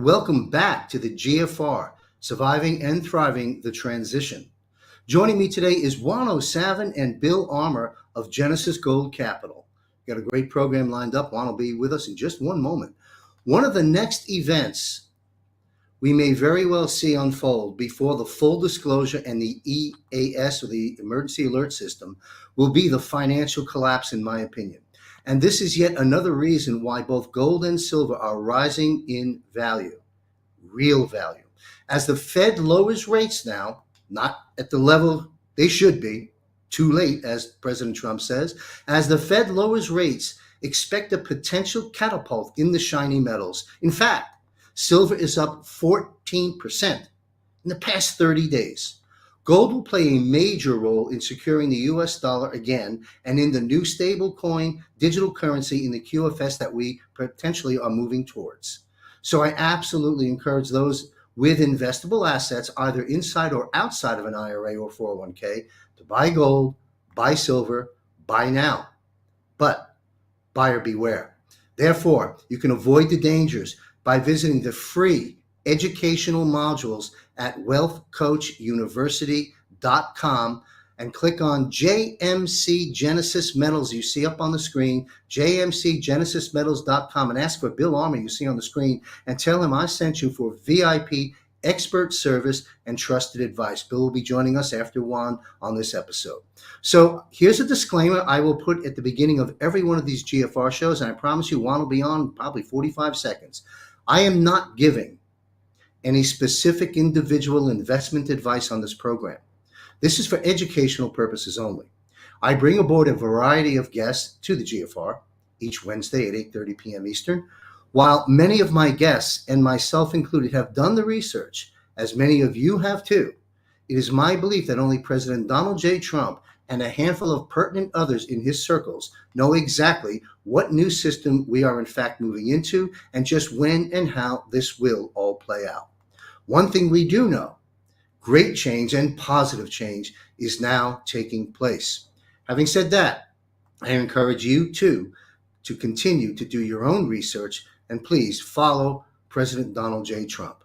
welcome back to the GFR, Surviving and Thriving the Transition. Joining me today is Juan O'Savin and Bill Armour of Genesis Gold Capital. Got a great program lined up. Juan will be with us in just one moment. One of the next events we may very well see unfold before the full disclosure and the EAS, or the Emergency Alert System, will be the financial collapse, in my opinion. And this is yet another reason why both gold and silver are rising in value, real value. As the Fed lowers rates now, not at the level they should be, too late, as President Trump says, as the Fed lowers rates, expect a potential catapult in the shiny metals. In fact, silver is up 14% in the past 30 days. Gold will play a major role in securing the US dollar again and in the new stable coin digital currency in the QFS that we potentially are moving towards. So I absolutely encourage those with investable assets, either inside or outside of an IRA or 401k, to buy gold, buy silver, buy now. But buyer beware. Therefore, you can avoid the dangers by visiting the free educational modules at wealthcoachuniversity.com and click on JMC Genesis Metals you see up on the screen, jmcgenesismetals.com, and ask for Bill Armour you see on the screen and tell him I sent you for VIP expert service and trusted advice. Bill will be joining us after Juan on this episode. So here's a disclaimer I will put at the beginning of every one of these GFR shows, and I promise you Juan will be on in probably 45 seconds. I am not giving any specific individual investment advice on this program. This is for educational purposes only. I bring aboard a variety of guests to the GFR each Wednesday at 8:30 p.m. Eastern. While many of my guests, and myself included, have done the research, as many of you have too, it is my belief that only President Donald J. Trump and a handful of pertinent others in his circles know exactly what new system we are in fact moving into and just when and how this will all play out. One thing we do know, great change and positive change is now taking place. Having said that, I encourage you too to continue to do your own research and please follow President Donald J. Trump.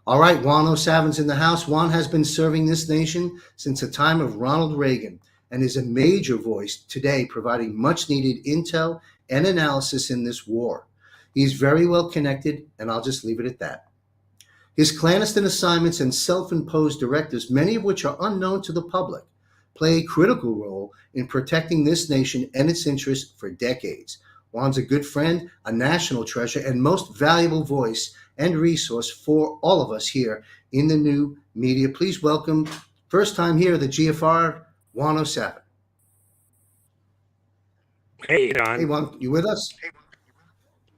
All right, Juan O'Savin's in the house. Juan has been serving this nation since the time of Ronald Reagan and is a major voice today providing much needed intel and analysis in this war. He's very well connected, and I'll just leave it at that. His clandestine assignments and self-imposed directives, many of which are unknown to the public, play a critical role in protecting this nation and its interests for decades. Juan's a good friend, a national treasure, and most valuable voice and resource for all of us here in the new media. Please welcome, first time here, the GFR, Juan O'Savin. Hey, Don. Hey, Juan, you with us?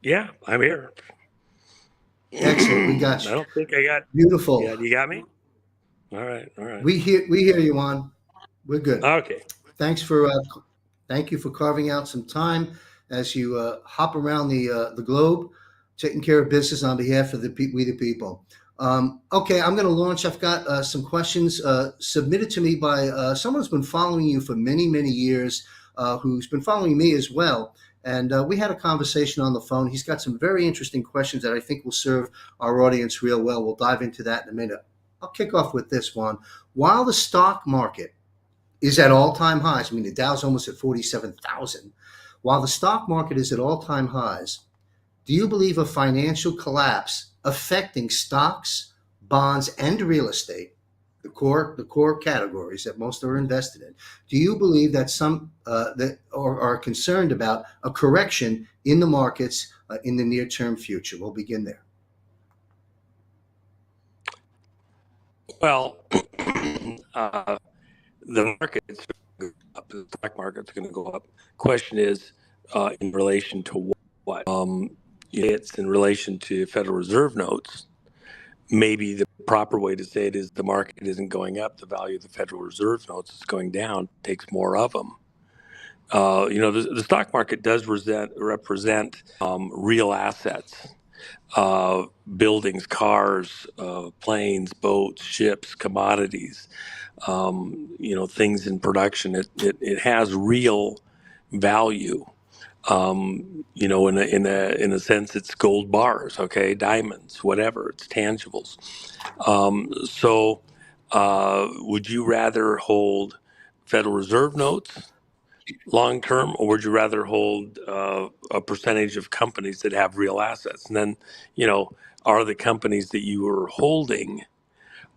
Yeah, I'm here. Excellent, we got you. I don't think I got. Beautiful. Yeah, you got me? All right. We hear you, Juan. We're good. Okay. Thank you for carving out some time as you hop around the globe, taking care of business on behalf of we the people. Okay, I'm going to launch. I've got some questions submitted to me by someone who's been following you for many, many years, who's been following me as well. And we had a conversation on the phone. He's got some very interesting questions that I think will serve our audience real well. We'll dive into that in a minute. I'll kick off with this one. While the stock market is at all-time highs, I mean, the Dow's almost at 47,000. While the stock market is at all-time highs, do you believe a financial collapse affecting stocks, bonds, and real estate, the core categories that most are invested in, do you believe that some that are concerned about a correction in the markets in the near-term future? We'll begin there. Well, the market's going to go up. The stock market's going to go up. Question is, in relation to what? It's in relation to Federal Reserve notes. Maybe the proper way to say it is the market isn't going up. The value of the Federal Reserve notes is going down. Takes more of them. The stock market does represent real assets, buildings, cars, planes, boats, ships, commodities, things in production. It has real value. In a sense, it's gold bars, okay, diamonds, whatever. It's tangibles. Would you rather hold Federal Reserve notes long term, or would you rather hold a percentage of companies that have real assets? And then, are the companies that you are holding,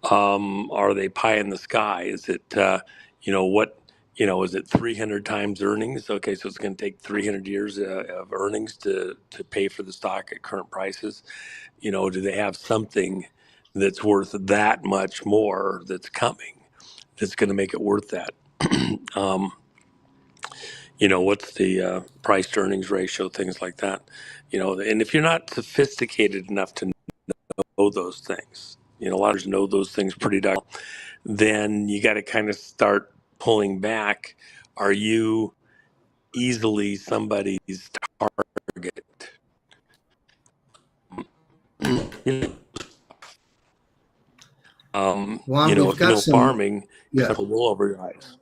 are they pie in the sky? Is it, what, is it 300 times earnings? Okay, so it's going to take 300 years of earnings to pay for the stock at current prices. Do they have something that's worth that much more that's coming that's going to make it worth that? Um, what's the price to earnings ratio, things like that. And if you're not sophisticated enough to know those things, a lot of us know those things pretty darn well, then you got to kind of start pulling back. Are you easily somebody's target? Juan, we've If you got know some. farming, Yeah. except a wool over your eyes.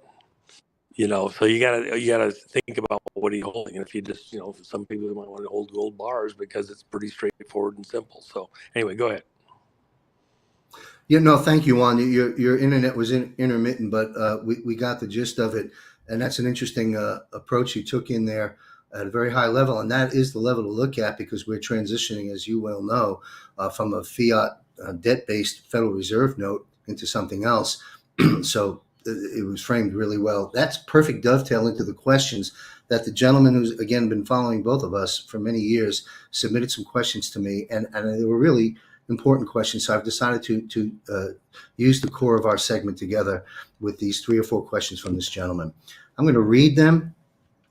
So you gotta think about what are you holding, and if you just, some people might want to hold gold bars because it's pretty straightforward and simple. So anyway, go ahead. Yeah, no, thank you, Juan. Your internet was intermittent, but we got the gist of it, and that's an interesting approach you took in there at a very high level, and that is the level to look at because we're transitioning, as you well know, from a fiat debt-based Federal Reserve note into something else. So it was framed really well. That's perfect dovetail into the questions that the gentleman who's again been following both of us for many years submitted some questions to me, and they were really important questions. So I've decided to use the core of our segment together with these 3 or 4 questions from this gentleman. I'm going to read them,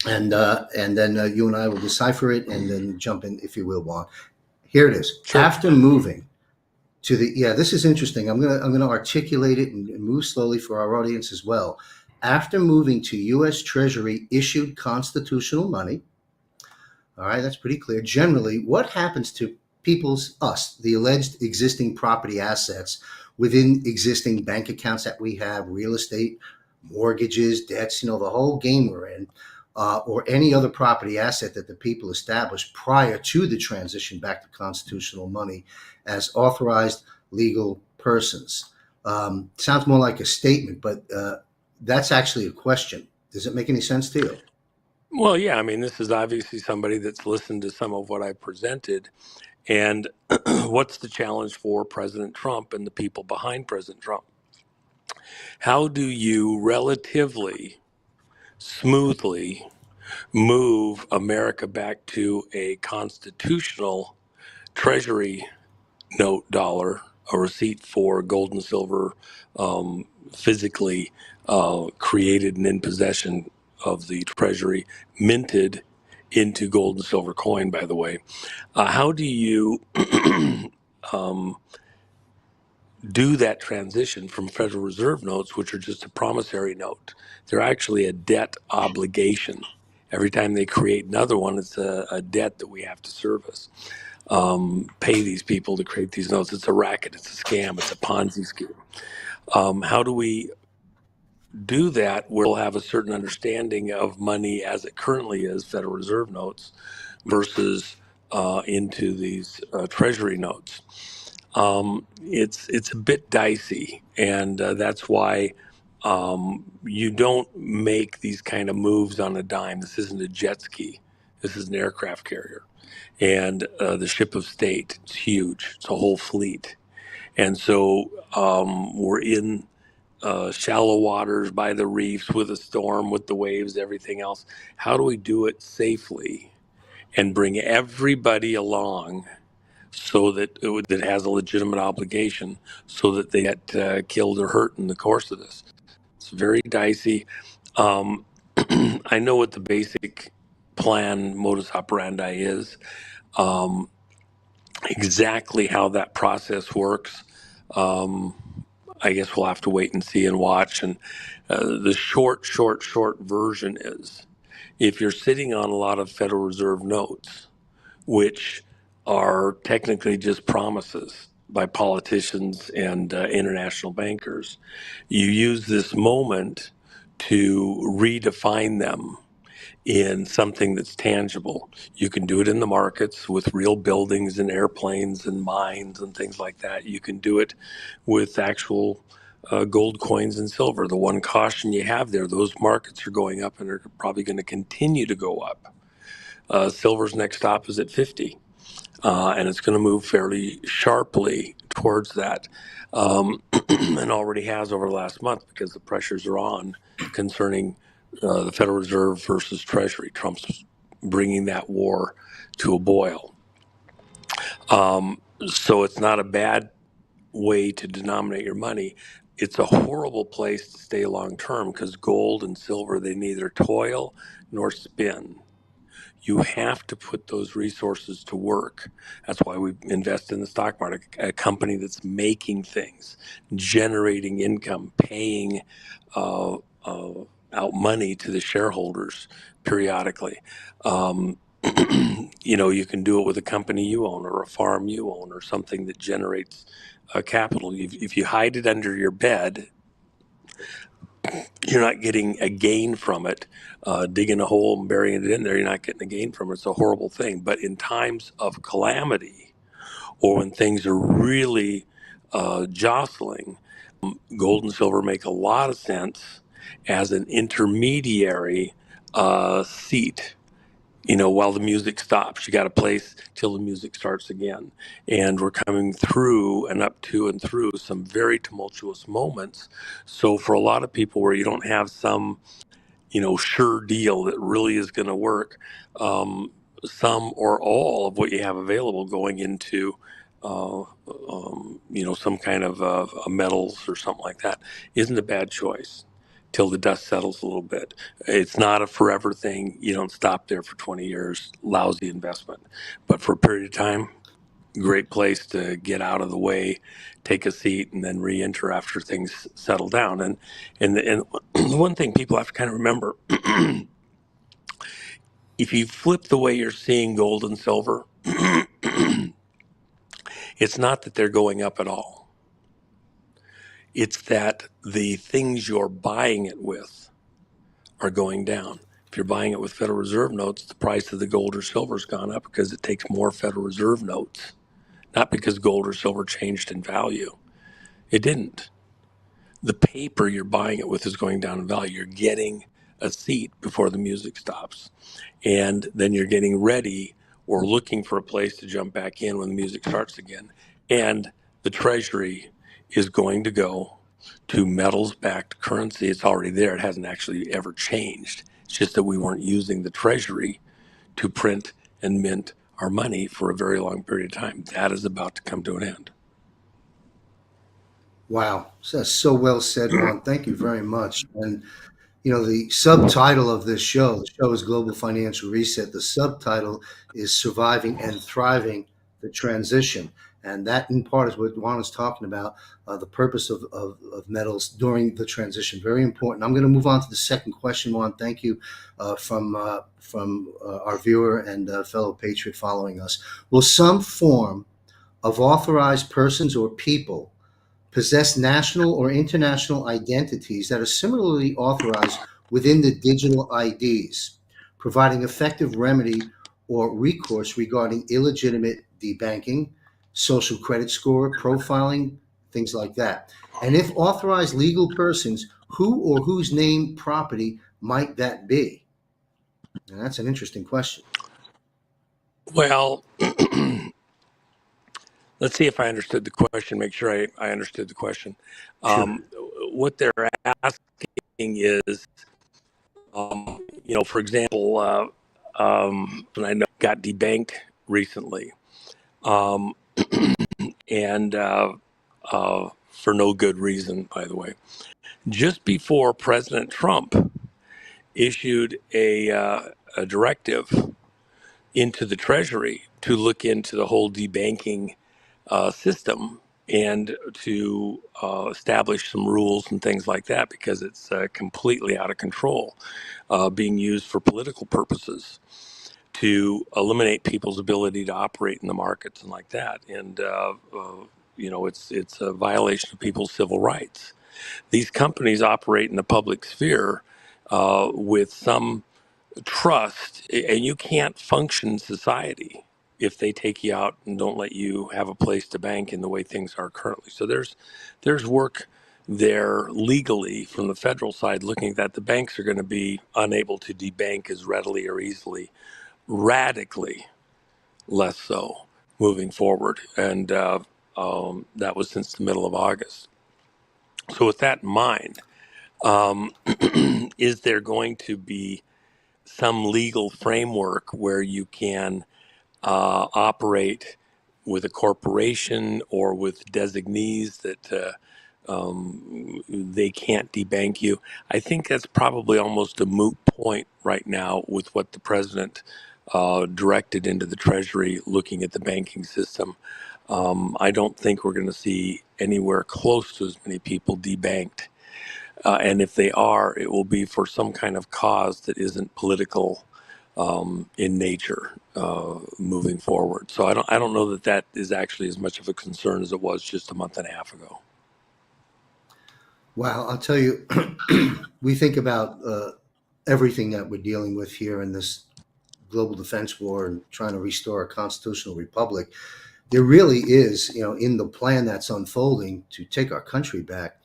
and then you and I will decipher it, and then jump in, if you will, Juan. Here it is. Sure. After moving to the this is interesting. I'm gonna articulate it and move slowly for our audience as well. After moving to U.S. Treasury issued constitutional money, all right, that's pretty clear. Generally, what happens to the alleged existing property assets within existing bank accounts that we have, real estate, mortgages, debts, the whole game we're in, or any other property asset that the people established prior to the transition back to constitutional money as authorized legal persons? Sounds more like a statement, but that's actually a question. Does it make any sense to you? Well, yeah, I mean, this is obviously somebody that's listened to some of what I presented. And what's the challenge for President Trump and the people behind President Trump? How do you relatively smoothly move America back to a constitutional treasury note dollar, a receipt for gold and silver, um, physically created and in possession of the treasury, minted into gold and silver coin, by the way? How do you um, do that transition from Federal Reserve notes, which are just a promissory note? They're actually a debt obligation. Every time they create another one, it's a debt that we have to service. Pay these people to create these notes. It's a racket, it's a scam, it's a Ponzi scheme. How do we do that where we'll have a certain understanding of money as it currently is, Federal Reserve notes, versus into these Treasury notes? It's a bit dicey, and that's why you don't make these kind of moves on a dime. This isn't a jet ski. This is an aircraft carrier, and the ship of state. It's huge. It's a whole fleet, and so we're in shallow waters by the reefs with a storm, with the waves, everything else. How do we do it safely and bring everybody along so that has a legitimate obligation, so that they get killed or hurt in the course of this? It's very dicey. Um, I know what the basic plan modus operandi is. Um, exactly how that process works, um, I guess we'll have to wait and see and watch. And the short version is, if you're sitting on a lot of Federal Reserve notes, which are technically just promises by politicians and international bankers, you use this moment to redefine them in something that's tangible. You can do it in the markets with real buildings and airplanes and mines and things like that. You can do it with actual gold coins and silver. The one caution you have there, those markets are going up and are probably going to continue to go up. Silver's next stop is at 50. And it's going to move fairly sharply towards that, and already has over the last month because the pressures are on concerning the Federal Reserve versus Treasury. Trump's bringing that war to a boil. So it's not a bad way to denominate your money. It's a horrible place to stay long term because gold and silver, they neither toil nor spin. You have to put those resources to work. That's why we invest in the stock market, a company that's making things, generating income, paying uh, uh, out money to the shareholders periodically. Um, you can do it with a company you own or a farm you own or something that generates capital. If you hide it under your bed, you're not getting a gain from it. Digging a hole and burying it in there, you're not getting a gain from it. It's a horrible thing. But in times of calamity or when things are really jostling, gold and silver make a lot of sense as an intermediary seat. While the music stops, you got to place till the music starts again. And we're coming through and up to and through some very tumultuous moments. So for a lot of people where you don't have some, sure deal that really is going to work, some or all of what you have available going into, some kind of metals or something like that isn't a bad choice till the dust settles a little bit. It's not a forever thing. You don't stop there for 20 years, lousy investment. But for a period of time, great place to get out of the way, take a seat, and then re-enter after things settle down. And the one thing people have to kind of remember, if you flip the way you're seeing gold and silver, it's not that they're going up at all. It's that the things you're buying it with are going down. If you're buying it with Federal Reserve notes, the price of the gold or silver has gone up because it takes more Federal Reserve notes, not because gold or silver changed in value. It didn't. The paper you're buying it with is going down in value. You're getting a seat before the music stops. And then you're getting ready or looking for a place to jump back in when the music starts again. And the Treasury is going to go to metals backed currency. It's already there. It hasn't actually ever changed. It's just that we weren't using the Treasury to print and mint our money for a very long period of time. That is about to come to an end. Wow, that's so well said, Juan. Thank you very much. And the subtitle of this show, the show is Global Financial Reset. The subtitle is Surviving and Thriving the Transition. And that, in part, is what Juan is talking about, the purpose of metals during the transition. Very important. I'm going to move on to the second question, Juan. Thank you from our viewer and fellow patriot following us. Will some form of authorized persons or people possess national or international identities that are similarly authorized within the digital IDs, providing effective remedy or recourse regarding illegitimate debanking, social credit score, profiling, things like that? And if authorized legal persons, who or whose name property might that be? And that's an interesting question. Well, let's see if I understood the question, make sure I understood the question. Sure. What they're asking is, for example, and I know got debanked recently, um, and for no good reason, by the way. Just before President Trump issued a directive into the Treasury to look into the whole debanking system and to establish some rules and things like that because it's completely out of control, being used for political purposes to eliminate people's ability to operate in the markets and like that. And it's a violation of people's civil rights. These companies operate in the public sphere with some trust, and you can't function in society if they take you out and don't let you have a place to bank in the way things are currently. So there's work there legally from the federal side looking at that. The banks are going to be unable to debank as readily or easily, radically less so moving forward. And that was since the middle of August. So with that in mind, is there going to be some legal framework where you can operate with a corporation or with designees that they can't debank you? I think that's probably almost a moot point right now with what the president directed into the Treasury looking at the banking system. I don't think we're going to see anywhere close to as many people debanked. And if they are, it will be for some kind of cause that isn't political in nature moving forward. So I don't know that that is actually as much of a concern as it was just a month and a half ago. Wow, I'll tell you, we think about everything that we're dealing with here in this global defense war and trying to restore a constitutional republic. There really is, in the plan that's unfolding to take our country back,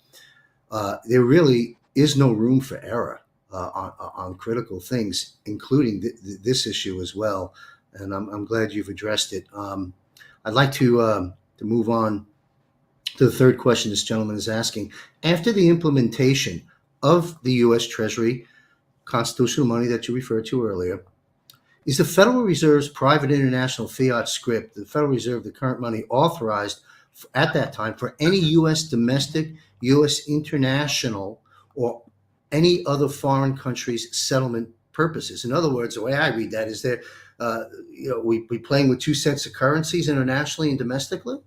there really is no room for error on critical things, including this issue as well. And I'm glad you've addressed it. I'd like to move on to the third question this gentleman is asking. After the implementation of the U.S. Treasury constitutional money that you referred to earlier, is the Federal Reserve's private international fiat script, the Federal Reserve, the current money, authorized at that time for any U.S. domestic, U.S. international, or any other foreign country's settlement purposes? In other words, the way I read that is there, we playing with two sets of currencies internationally and domestically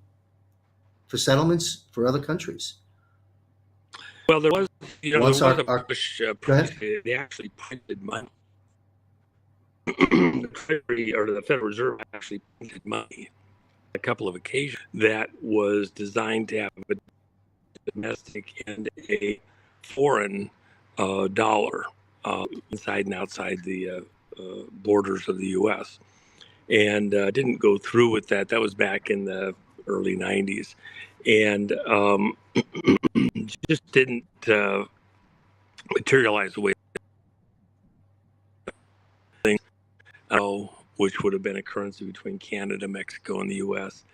for settlements for other countries. Well, there was, Once there was a push. go ahead. They actually printed money. The Treasury or the Federal Reserve actually printed money on a couple of occasions that was designed to have a domestic and a foreign dollar inside and outside the borders of the U.S. And didn't go through with that. That was back in the early 90s. And just didn't materialize the way things, which would have been a currency between Canada, Mexico, and the U.S.,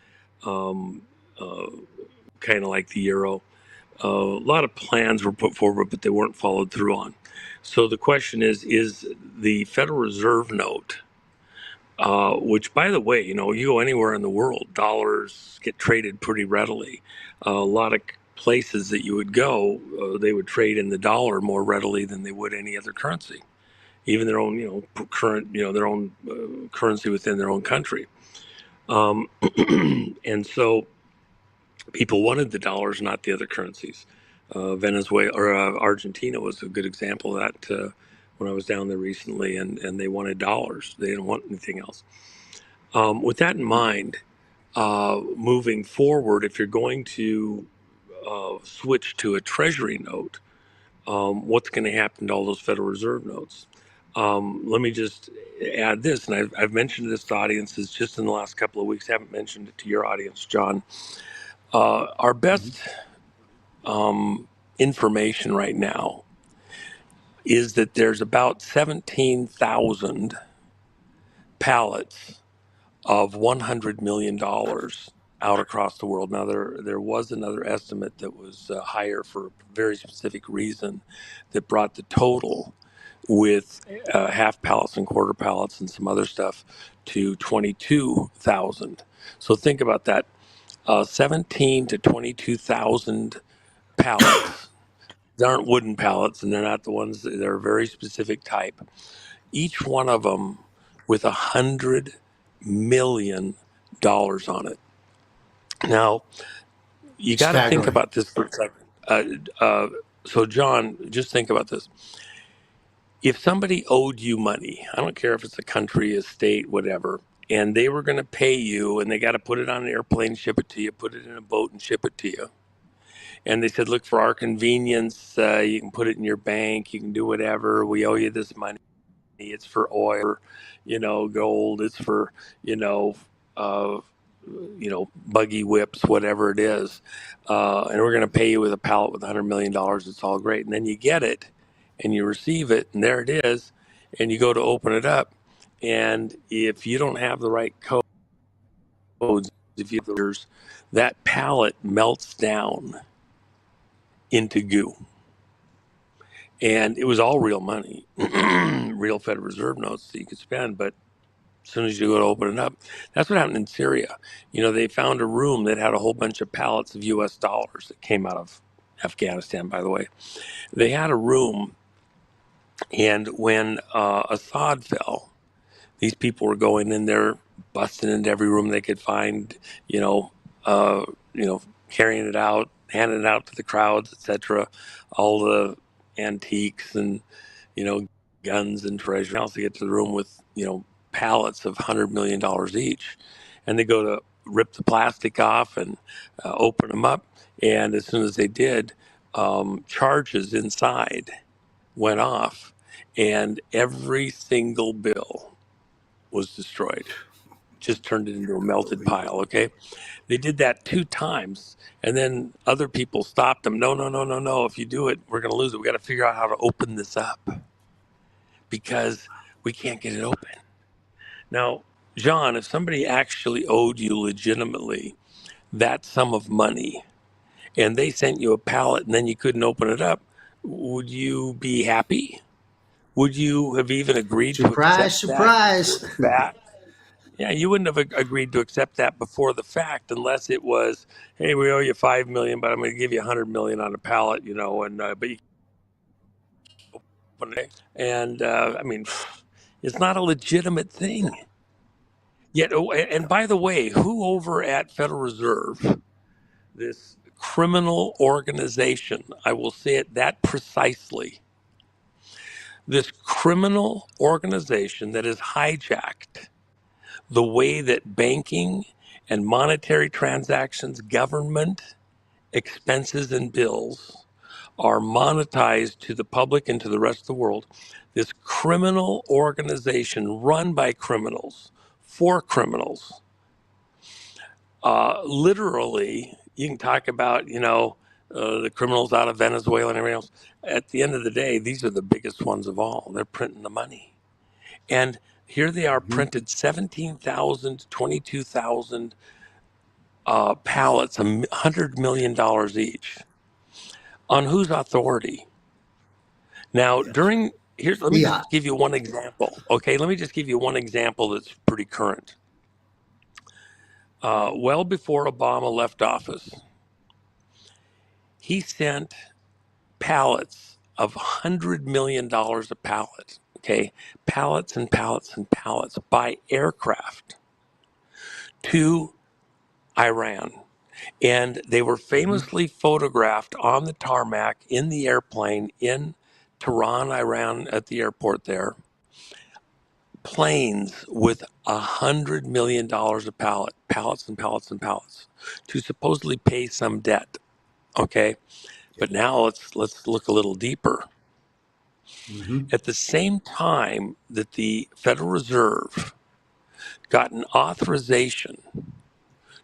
kind of like the euro. A lot of plans were put forward, but they weren't followed through on. So the question is the Federal Reserve note, which, by the way, you go anywhere in the world, dollars get traded pretty readily. A lot of places that you would go, they would trade in the dollar more readily than they would any other currency, even their own, current, their own currency within their own country. And so people wanted the dollars, not the other currencies. Venezuela or Argentina was a good example of that when I was down there recently, and they wanted dollars. They didn't want anything else. With that in mind, moving forward, if you're going to switch to a Treasury note, what's going to happen to all those Federal Reserve notes? Let me just add this, and I've mentioned this to audiences just in the last couple of weeks. I haven't mentioned it to your audience, John. Our best information right now is that there's about 17,000 pallets of $100 million out across the world. Now, there was another estimate that was higher for a very specific reason that brought the total with half pallets and quarter pallets and some other stuff to 22,000. So think about that. 17 to 22,000 pallets. They aren't wooden pallets, and they're not the ones. They're a very specific type. Each one of them with $100 million on it. Now, you got to think about this for a second. So, John, just think about this. If somebody owed you money, I don't care if it's a country, a state, whatever, and they were going to pay you, and they got to put it on an airplane, ship it to you, put it in a boat, and ship it to you. And they said, look, for our convenience, you can put it in your bank, you can do whatever, we owe you this money. it's for oil, gold, it's for, you know, uh, buggy whips, whatever it is. And we're going to pay you with a pallet with $100 million. It's all great. And then you get it and you receive it, and there it is. And you go to open it up. And if you don't have the right codes, if you have the, that pallet melts down into goo. And it was all real money, real Federal Reserve notes that you could spend. But as soon as you go to open it up, that's what happened in Syria. They found a room that had a whole bunch of pallets of US dollars that came out of Afghanistan, by the way. They had a room, and when Assad fell, these people were going in there, busting into every room they could find, you know, uh, carrying it out, handing it out to the crowds, etc. All the antiques and guns and treasure. Else to get to the room with pallets of $100 million each, and they go to rip the plastic off and open them up. And as soon as they did, charges inside went off, and every single bill was destroyed. Just turned it into a melted pile. Okay, they did that 2 times, and then other people stopped them. No, no, no, no, no. If you do it, we're going to lose it. We got to figure out how to open this up because we can't get it open. Now, John, if somebody actually owed you legitimately that sum of money and they sent you a pallet and then you couldn't open it up, would you be happy? Would you have even agreed to Surprise, accept that before surprise. the fact? Yeah, you wouldn't have agreed to accept that before the fact unless it was, hey, we owe you $5 million, but I'm going to give you $100 million on a pallet, and but you open it. And I mean, it's not a legitimate thing. Yet, and by the way, who over at Federal Reserve, this criminal organization, I will say it that precisely, this criminal organization that has hijacked the way that banking and monetary transactions, government expenses and bills are monetized to the public and to the rest of the world. This criminal organization run by criminals, for criminals, literally, you can talk about, the criminals out of Venezuela and everything else. At the end of the day, these are the biggest ones of all. They're printing the money. And here they are Mhm. printed 17,000, 22,000 pallets, $100 million each. On whose authority? Now, Yes. let me Fiat. just give you one example. Okay, let me just give you one example that's pretty current. Well before Obama left office, he sent pallets of $100 million a pallet, okay? Pallets and pallets and pallets by aircraft to Iran. And they were Mhm. famously photographed on the tarmac in the airplane in Tehran, Iran, at the airport there. Planes with $100 million a pallet, pallets and pallets and pallets, to supposedly pay some debt. Okay, Yeah. but now let's look a little deeper. Mhm. At the same time that the Federal Reserve got an authorization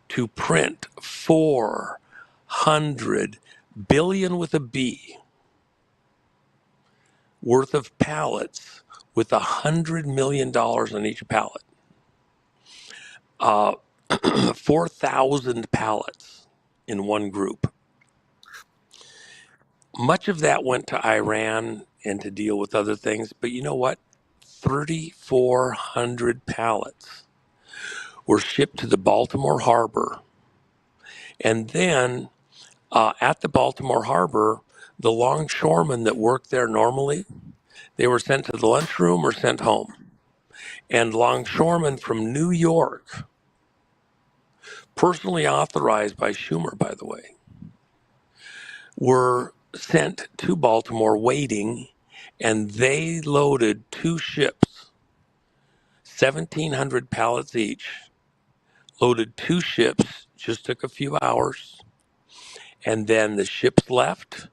to print 400 billion with a B worth of pallets with $100 million on each pallet, uh, 4,000 pallets in one group. Much of that went to Iran and to deal with other things, but you know what? 3,400 pallets were shipped to the Baltimore Harbor. And then at the Baltimore Harbor, the longshoremen that worked there normally, they were sent to the lunchroom or sent home. And longshoremen from New York, personally authorized by Schumer, by the way, were sent to Baltimore waiting, and they loaded 2 ships, 1,700 pallets each, loaded 2 ships, just took a few hours, and then the ships left,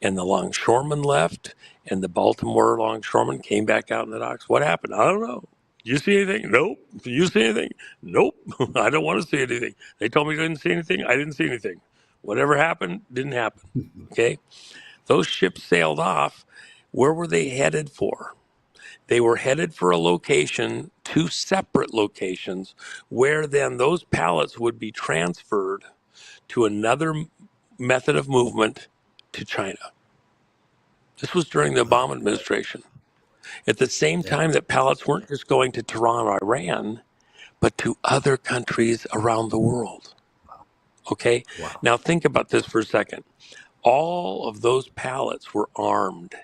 and the longshoremen left, And the Baltimore longshoremen came back out in the docks. What happened? I don't know. You see anything? Nope. You see anything? Nope. I don't want to see anything. They told me I didn't see anything. I didn't see anything. Whatever happened, didn't happen. Okay? Those ships sailed off. Where were they headed for? They were headed for a location, two separate locations, where then those pallets would be transferred to another method of movement to China. This was during the Obama administration. At the same Yeah. time that pallets weren't just going to Tehran, Iran, but to other countries around the world. Okay? Wow. Now think about this for a second. All of those pallets were armed.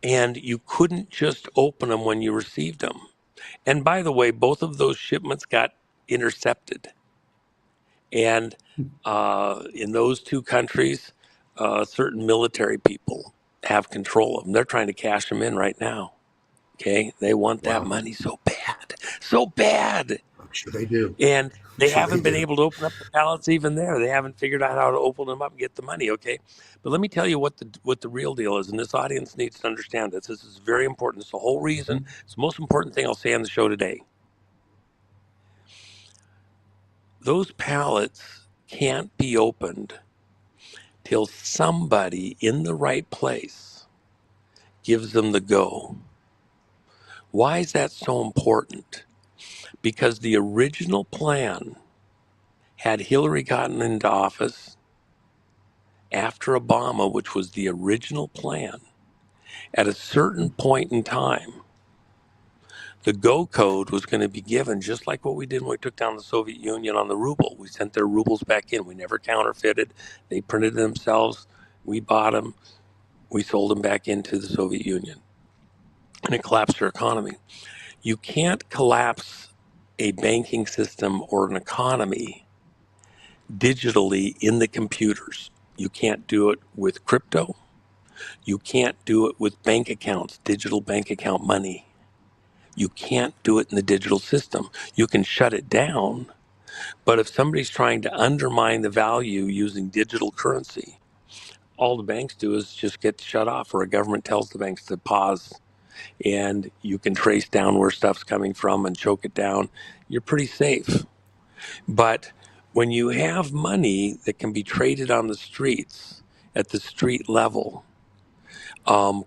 And you couldn't just open them when you received them. And by the way, both of those shipments got intercepted. And in those two countries, certain military people have control of them. They're trying to cash them in right now. Okay, they want that Wow. money so bad, so bad. I'm sure they do. And I'm they sure they haven't been do. able to open up the pallets even there. They haven't figured out how to open them up and get the money. Okay, but let me tell you what the real deal is, and this audience needs to understand this. This is very important. It's the whole reason. Mhm. It's the most important thing I'll say on the show today. Those pallets can't be opened till somebody in the right place gives them the go. Why is that so important? Because the original plan, had Hillary gotten into office after Obama, which was the original plan, at a certain point in time, the go code was going to be given just like what we did when we took down the Soviet Union on the ruble. We sent their rubles back in. We never counterfeited. They printed themselves. We bought them. We sold them back into the Soviet Union. And it collapsed their economy. You can't collapse a banking system or an economy digitally in the computers. You can't do it with crypto. You can't do it with bank accounts, digital bank account money. You can't do it in the digital system. You can shut it down, but if somebody's trying to undermine the value using digital currency, all the banks do is just get shut off, or a government tells the banks to pause, and you can trace down where stuff's coming from and choke it down. You're pretty safe. But when you have money that can be traded on the streets at the street level,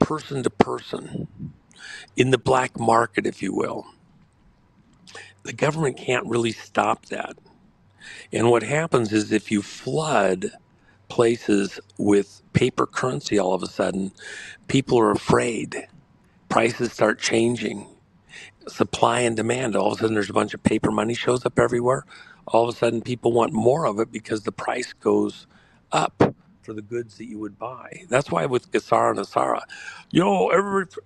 person to person, in the black market, if you will, the government can't really stop that. And what happens is if you flood places with paper currency all of a sudden, people are afraid. Prices start changing. Supply and demand. All of a sudden, there's a bunch of paper money shows up everywhere. All of a sudden, people want more of it because the price goes up for the goods that you would buy. That's why with Gasara and Asara,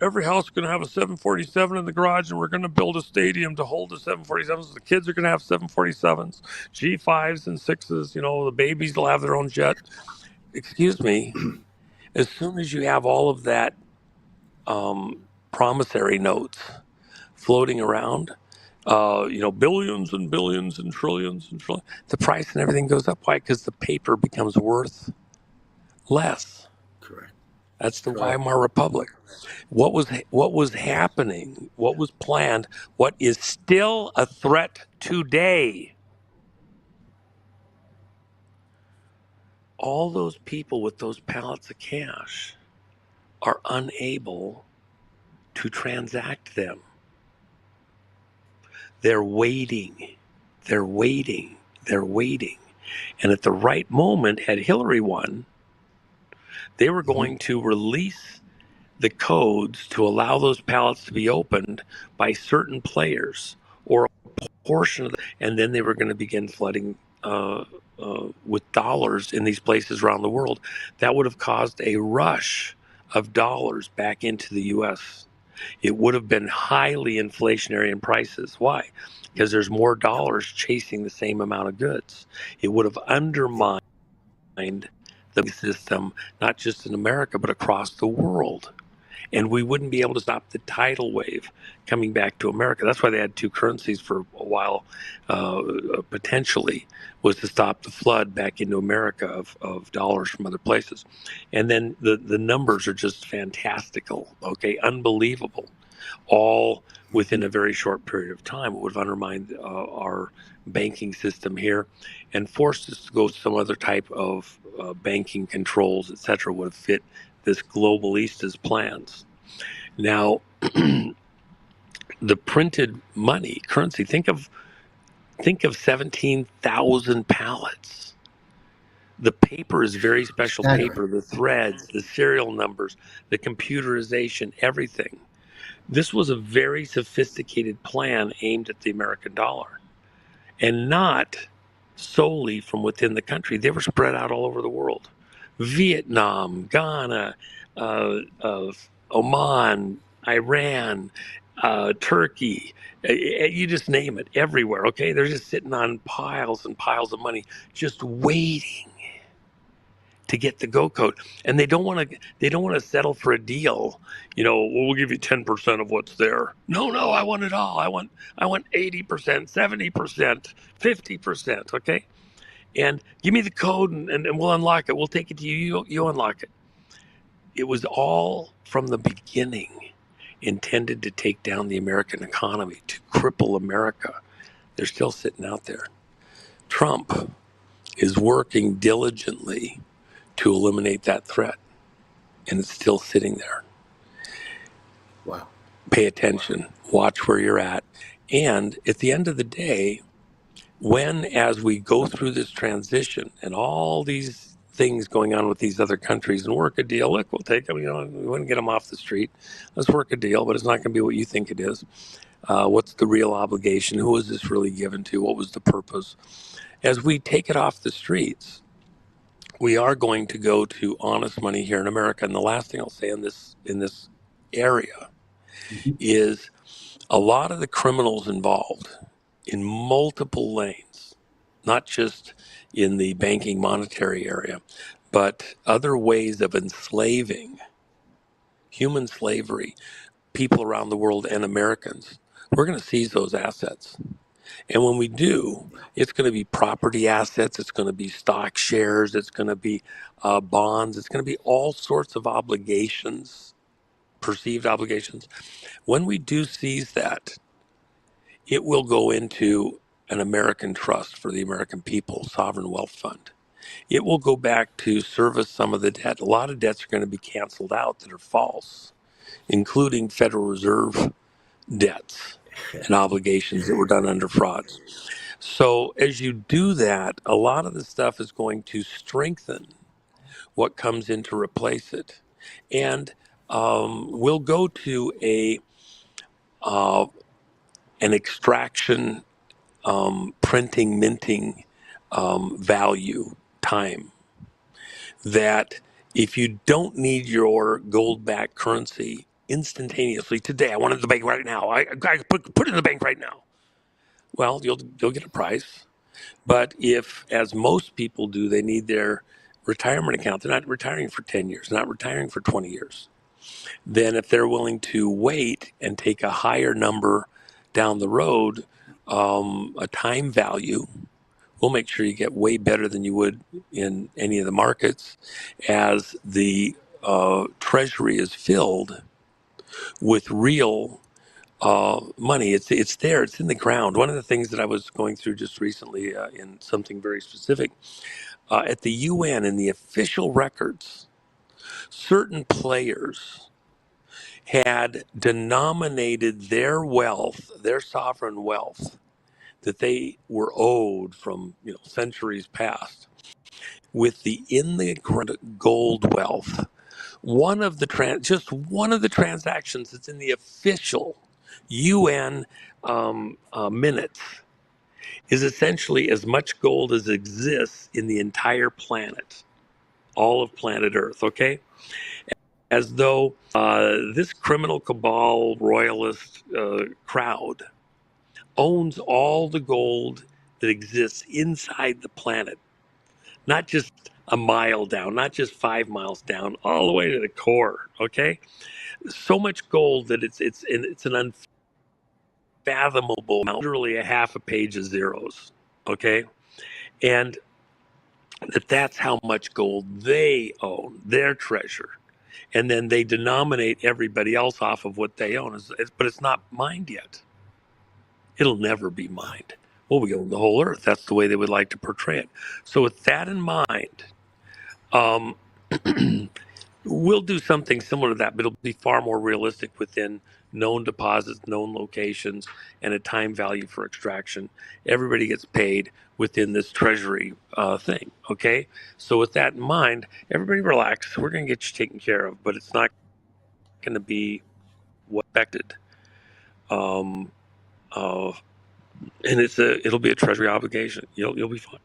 every house is going to have a 747 in the garage, and we're going to build a stadium to hold the 747s. The kids are going to have 747s, G5s and 6s. The babies will have their own jet. Excuse me. As soon as you have all of that promissory notes floating around, billions and billions and trillions and trillions, the price and everything goes up. Why? Because the paper becomes worth less. Correct. That's the Correct. Weimar Republic. What was happening? What was planned? What is still a threat today? All those people with those pallets of cash are unable to transact them. They're waiting. They're waiting. They're waiting. And at the right moment, had Hillary won, they were going to release the codes to allow those pallets to be opened by certain players or a portion of them, and then they were going to begin flooding with dollars in these places around the world. That would have caused a rush of dollars back into the U.S. It would have been highly inflationary in prices. Why? Because there's more dollars chasing the same amount of goods. It would have undermined the system, not just in America, but across the world. and we wouldn't be able to stop the tidal wave coming back to America. That's why they had two currencies for a while, potentially, was to stop the flood back into America of dollars from other places. And then the numbers are just fantastical, okay, unbelievable, all within a very short period of time. It would have undermined our banking system here and forced us to go some other type of banking controls, et cetera, would have fit this globalista's plans. Now, the printed money currency, think of 17,000 pallets. The paper is very special Staggering. paper, the threads, the serial numbers, the computerization, everything. This was a very sophisticated plan aimed at the American dollar, and not solely from within the country. They were spread out all over the world. Vietnam, Ghana, Oman, Iran, Turkey, you just name it, everywhere, okay? They're just sitting on piles and piles of money, just waiting to get the go code, and they don't want to settle for a deal. Well, we'll give you 10% of what's there. No, I want it all. I want 80%, 70%, 50%. Okay, and give me the code, and we'll unlock it. We'll take it to you. You unlock it. It was all from the beginning intended to take down the American economy, to cripple America. They're still sitting out there. Trump is working diligently to eliminate that threat, and it's still sitting there. Wow. Pay attention, watch where you're at. And at the end of the day, as we go through this transition and all these things going on with these other countries and work a deal, look, we'll take them, we want to get them off the street. Let's work a deal, but it's not going to be what you think it is. What's the real obligation? Who is this really given to? What was the purpose? As we take it off the streets, we are going to go to honest money here in America. And the last thing I'll say in this area Mhm. is a lot of the criminals involved in multiple lanes, not just in the banking monetary area, but other ways of enslaving, human slavery, people around the world and Americans. We're going to seize those assets. And when we do, it's going to be property assets, it's going to be stock shares, it's going to be bonds, it's going to be all sorts of obligations, perceived obligations. When we do seize that, it will go into an American trust for the American people, sovereign wealth fund. It will go back to service some of the debt. A lot of debts are going to be canceled out that are false, including Federal Reserve debts and obligations that were done under frauds. So as you do that, a lot of the stuff is going to strengthen what comes in to replace it. And we'll go to uh, an extraction, printing, minting value time, that if you don't need your gold-backed currency instantaneously today, I want it in the bank right now. I put it in the bank right now. Well, you'll get a price. But if, as most people do, they need their retirement account, they're not retiring for 10 years, not retiring for 20 years. Then if they're willing to wait and take a higher number down the road, a time value, we'll make sure you get way better than you would in any of the markets as the treasury is filled with real money. It's there. It's in the ground. One of the things that I was going through just recently in something very specific at the UN in the official records, certain players had denominated their wealth, their sovereign wealth that they were owed from centuries past, with the in the ground gold wealth. Just one of the transactions that's in the official UN minutes is essentially as much gold as exists in the entire planet, all of planet Earth. Okay, as though this criminal cabal royalist crowd owns all the gold that exists inside the planet, not just a mile down, not just 5 miles down, all the way to the core. Okay, so much gold that it's an unfathomable amount, literally a half a page of zeros. Okay, and that's how much gold they own, their treasure, and then they denominate everybody else off of what they own. But it's not mined yet. It'll never be mined. Well, we own the whole earth. That's the way they would like to portray it. So with that in mind, um, we'll do something similar to that, but it'll be far more realistic within known deposits, known locations, and a time value for extraction. Everybody gets paid within this treasury thing. Okay, so with that in mind, everybody relax. We're going to get you taken care of, but it's not going to be what expected. Um, uh, and it'll be a treasury obligation. You'll be fine.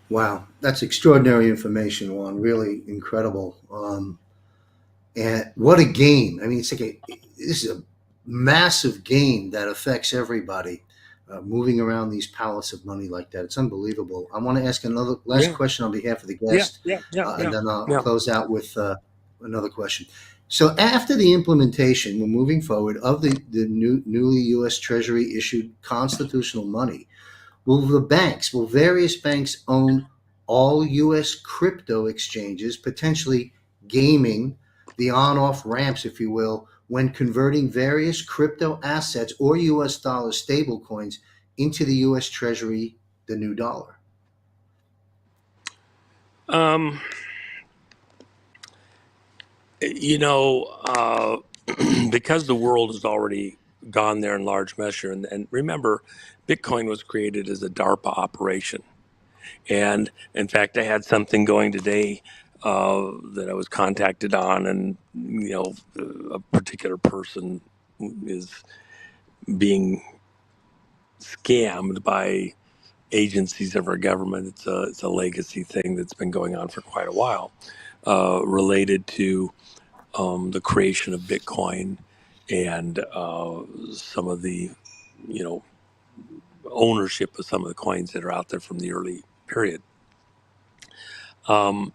Wow, that's extraordinary information, Juan. Really incredible. And what a game! I mean, this is a massive game that affects everybody. Moving around these pallets of money like that, it's unbelievable. I want to ask another last Yeah, question on behalf of the yeah, guest, yeah, yeah, and yeah, then I'll yeah. close out with another question. So, after the implementation, we're moving forward of the newly U.S. Treasury issued constitutional money. Will various banks own all U.S. crypto exchanges, potentially gaming the on off ramps, if you will, when converting various crypto assets or U.S. dollar stablecoins into the U.S. Treasury, the new dollar? Um, you know, because the world has already gone there in large measure, and remember, Bitcoin was created as a DARPA operation. And in fact, I had something going today that I was contacted on, and a particular person is being scammed by agencies of our government. It's a legacy thing that's been going on for quite a while, related to the creation of Bitcoin and some of the you know ownership of some of the coins that are out there from the early period. Um,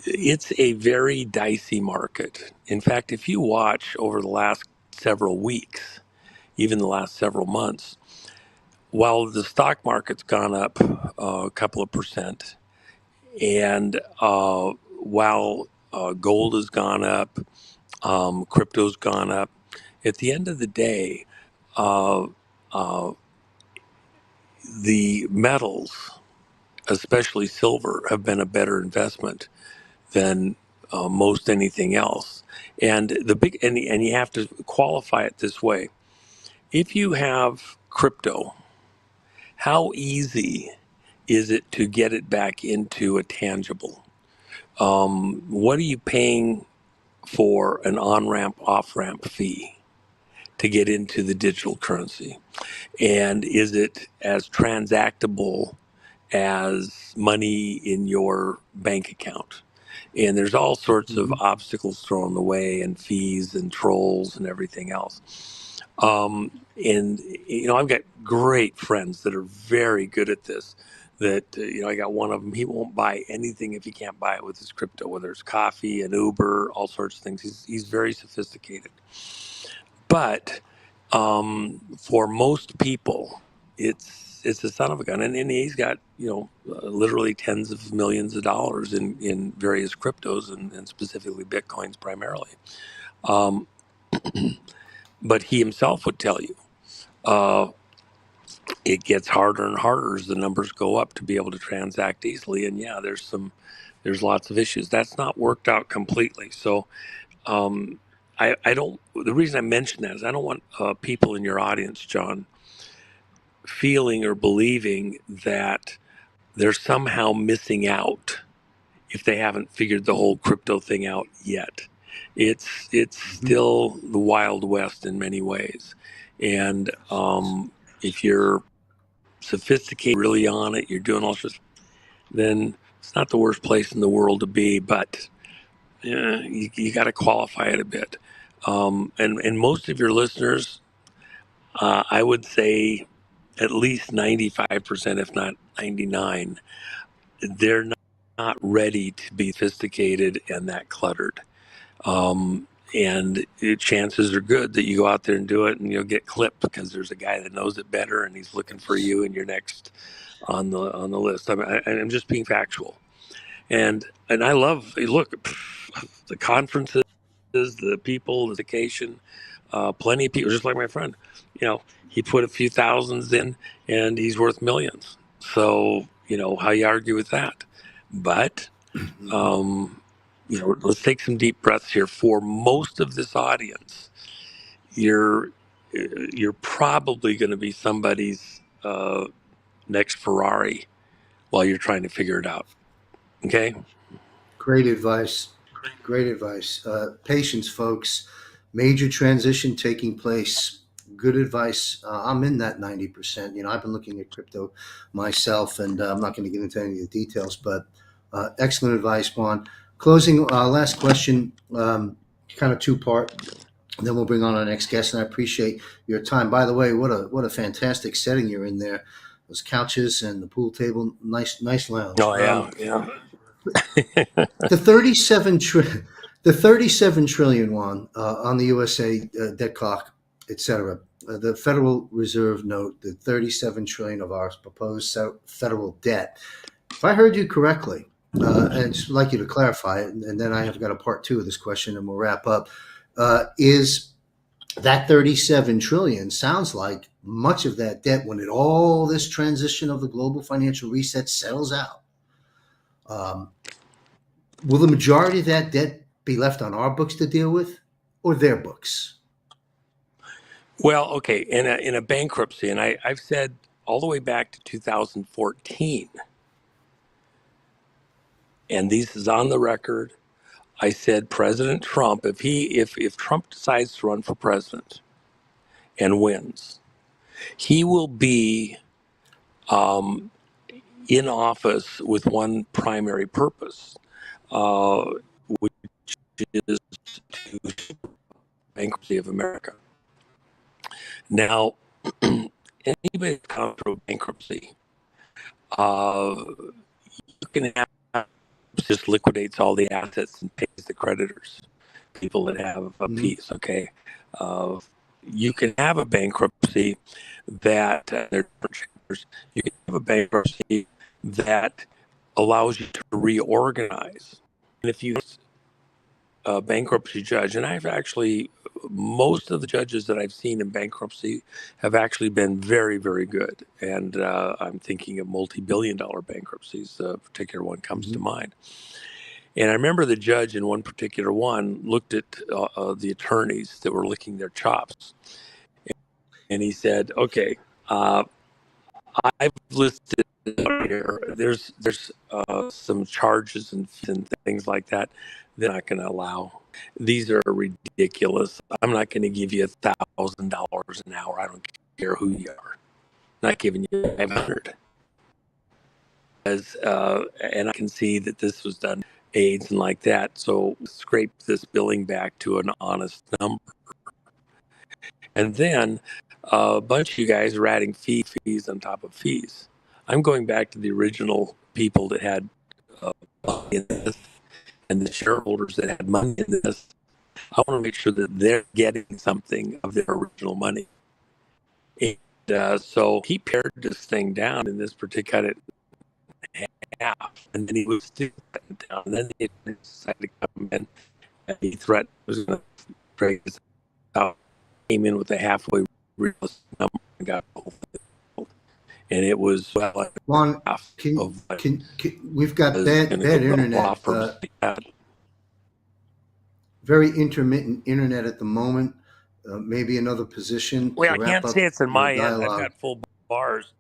it's a very dicey market. In fact, if you watch over the last several weeks, even the last several months, while the stock market's gone up a couple of percent, and while gold has gone up, crypto's gone up, at the end of the day, uh, uh, the metals, especially silver, have been a better investment than most anything else. And and you have to qualify it this way: if you have crypto, how easy is it to get it back into a tangible? What are you paying for an on ramp, off ramp fee to get into the digital currency? And is it as transactable as money in your bank account? And there's all sorts of Mhm. obstacles thrown in the way, and fees and trolls and everything else. And I've got great friends that are very good at this. That I got one of them. He won't buy anything if he can't buy it with his crypto, whether it's coffee, an Uber, all sorts of things. He's very sophisticated. But for most people, it's a son of a gun, and he's got literally tens of millions of dollars in various cryptos, and specifically bitcoins primarily. Um, but he himself would tell you uh, it gets harder and harder as the numbers go up to be able to transact easily. And yeah, there's lots of issues. That's not worked out completely. So um, I don't. The reason I mention that is I don't want people in your audience, John, feeling or believing that they're somehow missing out if they haven't figured the whole crypto thing out yet. It's Mhm. still the Wild West in many ways, and if you're sophisticated, really on it, you're doing all sorts, then it's not the worst place in the world to be. But yeah, you got to qualify it a bit. And most of your listeners, I would say at least 95%, if not 99, they're not ready to be sophisticated and that cluttered. And chances are good that you go out there and do it and you'll get clipped because there's a guy that knows it better and he's looking for you and you're next on the list. I'm just being factual. And I love, look, the conferences, the people, the vacation, plenty of people, just like my friend, he put a few thousands in and he's worth millions. So, how you argue with that? But, let's take some deep breaths here. For most of this audience, you're probably going to be somebody's next Ferrari while you're trying to figure it out. Okay. Great advice. Great advice. Patience, folks. Major transition taking place. Good advice. I'm in that 90%. I've been looking at crypto myself, and I'm not going to get into any of the details, but excellent advice, Juan. Closing, last question, kind of two-part. Then we'll bring on our next guest, and I appreciate your time. By the way, what a fantastic setting you're in there. Those couches and the pool table, nice lounge. Oh yeah. The 37 tri- the 37 trillion won on the USA debt clock, etc. The Federal Reserve note, the 37 trillion of our proposed federal debt. If I heard you correctly, and I'd just like you to clarify it, and then I have got a part two of this question, and we'll wrap up. Is that 37 trillion sounds like much of that debt when all this transition of the global financial reset settles out? Will the majority of that debt be left on our books to deal with, or their books? Well, okay, in a bankruptcy, and I've said all the way back to 2014, and this is on the record. I said President Trump, if Trump decides to run for president and wins, he will be in office with one primary purpose, which is to bankruptcy of America. Now, anybody that's gone through bankruptcy, you can have just liquidates all the assets and pays the creditors, people that have a piece. Okay, you can have a bankruptcy that you can have a bankruptcy that allows you to reorganize. And if you a bankruptcy judge, and I've actually, most of the judges that I've seen in bankruptcy have actually been very, very good. And I'm thinking of multi-billion-dollar bankruptcies. A particular one comes to mind. And I remember the judge in one particular one looked at the attorneys that were licking their chops, and he said, "Okay, I've listed here. There's some charges and things like that. They're not going to allow. These are ridiculous. I'm not going to give you $1,000 an hour. I don't care who you are. I'm not giving you 500. And I can see that this was done AIDS and like that. So scrape this billing back to an honest number. And then a bunch of you guys are adding fees on top of fees. I'm going back to the original people that had money in this and the shareholders that had money in this. I want to make sure that they're getting something of their original money. And so he pared this thing down in this particular half, and then he was still cutting it down. And then he decided to come in and he threatened was going to break this out. Came in with a halfway realistic number and got both. And it was Juan, half of what we've got was bad gonna go internet, off for very intermittent internet at the moment. Maybe another position Well, to I wrap can't up say it's in the my end. I've dialogue. got full bars.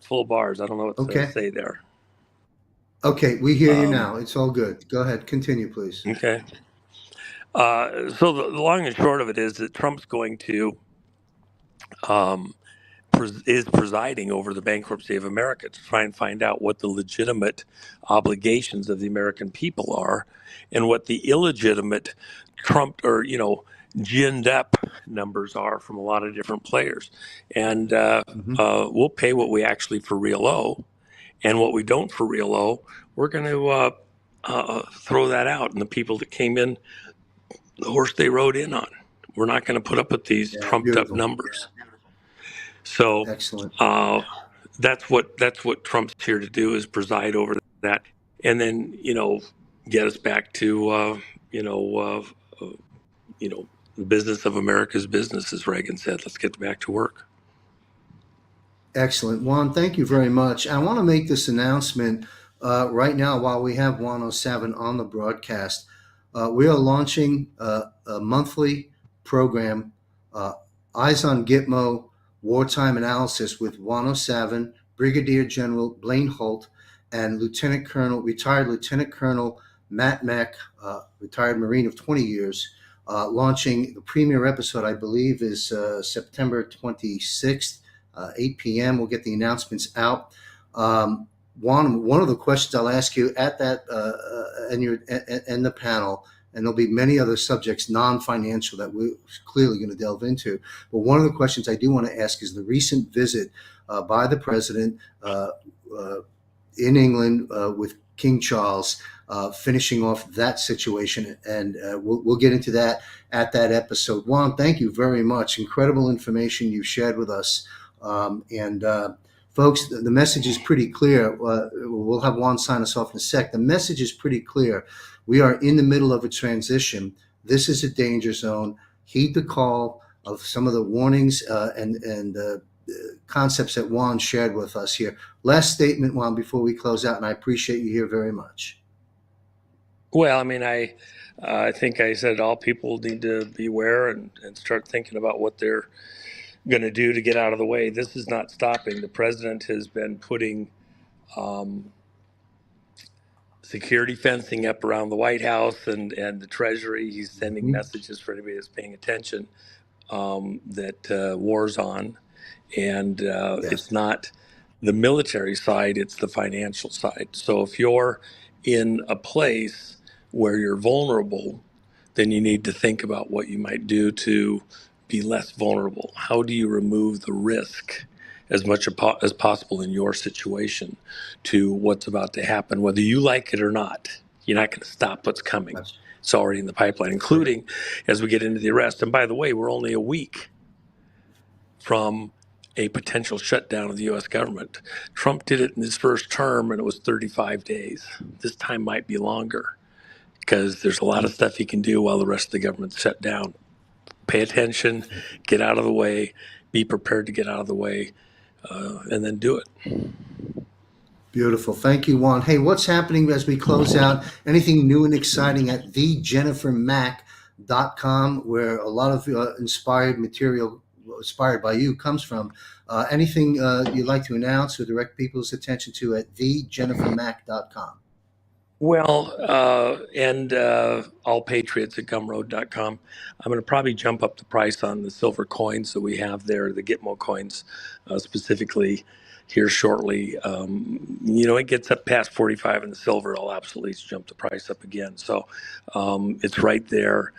Full bars. I don't know what to Okay. say there. Okay, we hear you now. It's all good. Go ahead. Continue, please. Okay. So the long and short of it is that Trump's going to is presiding over the bankruptcy of America to try and find out what the legitimate obligations of the American people are, and what the illegitimate trumped or ginned up numbers are from a lot of different players. And we'll pay what we actually for real owe, and what we don't for real owe, we're going to throw that out. And the people that came in the horse they rode in on. We're not going to put up with these Yeah, trumped up beautiful. numbers. So Excellent. that's what Trump's here to do, is preside over that, and then get us back to the business of America's business, as Reagan said. Let's get back to work. Excellent. Juan, thank you very much. I want to make this announcement right now while we have 107 on the broadcast. We are launching a monthly program, uh, Eyes on Gitmo Wartime Analysis with 107 Brigadier General Blaine Holt and retired Lieutenant Colonel Matt Mack, retired Marine of 20 years, launching the premiere episode, I believe, is September 26th. 8 p.m. We'll get the announcements out. One of the questions I'll ask you at that and the panel, and there'll be many other subjects, non-financial, that we're clearly going to delve into. But one of the questions I do want to ask is the recent visit by the president in England with King Charles, finishing off that situation, and we'll get into that at that episode. Juan, thank you very much. Incredible information you shared with us. Folks, the message is pretty clear. We'll have Juan sign us off in a sec. The message is pretty clear. We are in the middle of a transition. This is a danger zone. Heed the call of some of the warnings and concepts that Juan shared with us here. Last statement, Juan, before we close out, and I appreciate you here very much. Well, I mean, I think I said all people need to beware and start thinking about what they're going to do to get out of the way. This is not stopping. The president has been putting security fencing up around the White House and the Treasury. He's sending messages for anybody that's paying attention that war's on. And Yes. it's not the military side, it's the financial side. So if you're in a place where you're vulnerable, then you need to think about what you might do to be less vulnerable. How do you remove the risk as much as possible in your situation to what's about to happen, whether you like it or not? You're not going to stop what's coming. It's already in the pipeline, including as we get into the arrest. And by the way, we're only a week from a potential shutdown of the U.S. government. Trump did it in his first term, and it was 35 days. This time might be longer because there's a lot of stuff he can do while the rest of the government's shut down. Pay attention, get out of the way, be prepared to get out of the way, and then do it. Beautiful. Thank you, Juan. Hey, what's happening as we close out? Anything new and exciting at thejennifermack.com, where a lot of inspired material inspired by you comes from. Anything you'd like to announce or direct people's attention to at thejennifermack.com? Well, and all patriots at gumroad.com. I'm going to probably jump up the price on the silver coins that we have there, the Gitmo coins, specifically here shortly. It gets up past 45 in the silver, I'll absolutely jump the price up again. So it's right there.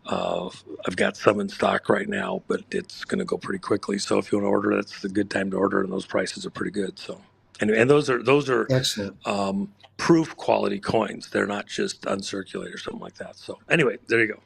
I've got some in stock right now, but it's going to go pretty quickly. So if you want to order, that's a good time to order, and those prices are pretty good. So, and those are Excellent. Proof quality coins. They're not just uncirculated or something like that. So anyway, there you go.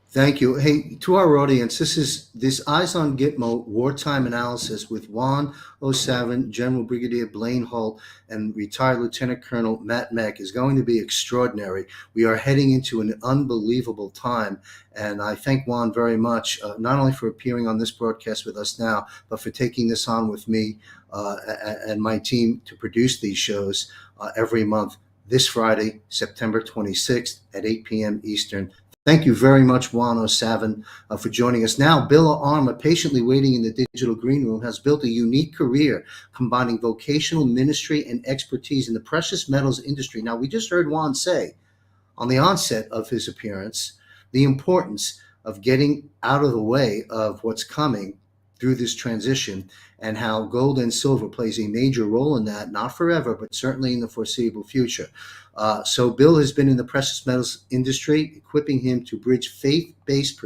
Thank you. Hey, to our audience, this Eyes on Gitmo wartime analysis with 107 General Brigadier Blaine Holt and retired Lieutenant Colonel Matt Mack is going to be extraordinary. We are heading into an unbelievable time, and I thank Juan very much, not only for appearing on this broadcast with us now, but for taking this on with me and my team to produce these shows every month. This Friday, September 26th at 8 p.m. Eastern. Thank you very much, 107, for joining us. Now, Bill Armour, patiently waiting in the digital green room, has built a unique career combining vocational ministry and expertise in the precious metals industry. Now, we just heard Juan say on the onset of his appearance the importance of getting out of the way of what's coming through this transition, and how gold and silver plays a major role in that, not forever, but certainly in the foreseeable future. So Bill has been in the precious metals industry, equipping him to bridge faith-based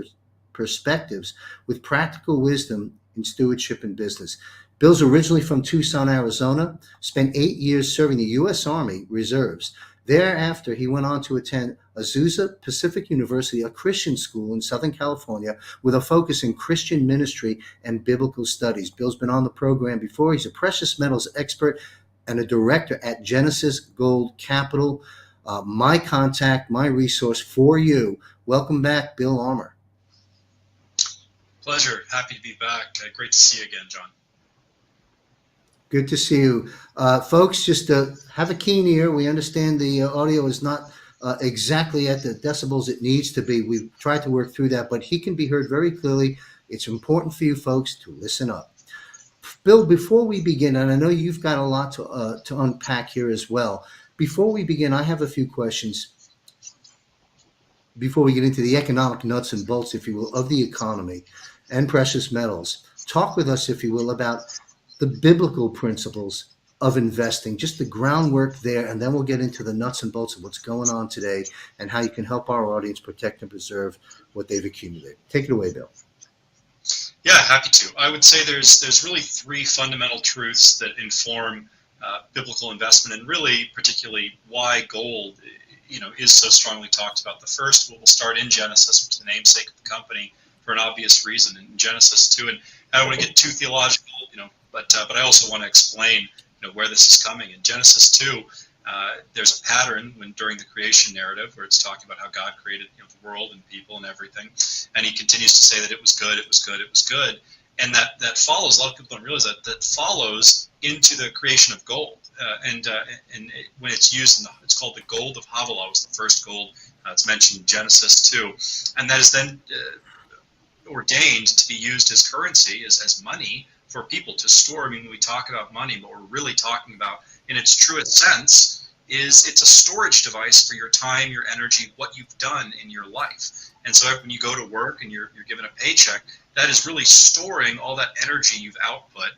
perspectives with practical wisdom in stewardship and business. Bill's originally from Tucson, Arizona, spent 8 years serving the U.S. Army Reserves. Thereafter, he went on to attend Azusa Pacific University, a Christian school in Southern California with a focus in Christian ministry and biblical studies. Bill's been on the program before. He's a precious metals expert and a director at Genesis Gold Capital. My contact, my resource for you. Welcome back, Bill Armour. Pleasure. Happy to be back. Great to see you again, John. Good to see you. Folks, just have a keen ear. We understand the audio is not exactly at the decibels it needs to be. We've tried to work through that, but he can be heard very clearly. It's important for you folks to listen up. Bill, before we begin, and I know you've got a lot to unpack here as well. Before we begin, I have a few questions before we get into the economic nuts and bolts, if you will, of the economy and precious metals. Talk with us, if you will, about the biblical principles of investing, just the groundwork there, and then we'll get into the nuts and bolts of what's going on today and how you can help our audience protect and preserve what they've accumulated. Take it away, Bill. Yeah, happy to. I would say there's really three fundamental truths that inform biblical investment, and really particularly why gold is so strongly talked about. The first, we'll start in Genesis, which is the namesake of the company, for an obvious reason, in Genesis 2. And I don't want to get too theological, but I also want to explain where this is coming. In Genesis 2, there's a pattern during the creation narrative where it's talking about how God created the world and people and everything, and he continues to say that it was good, it was good, it was good, and that follows. A lot of people don't realize that follows into the creation of gold, and when it's used, it's called the gold of Havilah. Was the first gold. It's mentioned in Genesis 2, and that is then ordained to be used as currency, as money for people to store. I mean, when we talk about money, what we're really talking about in its truest sense is it's a storage device for your time, your energy, what you've done in your life. And so when you go to work and you're given a paycheck, that is really storing all that energy you've output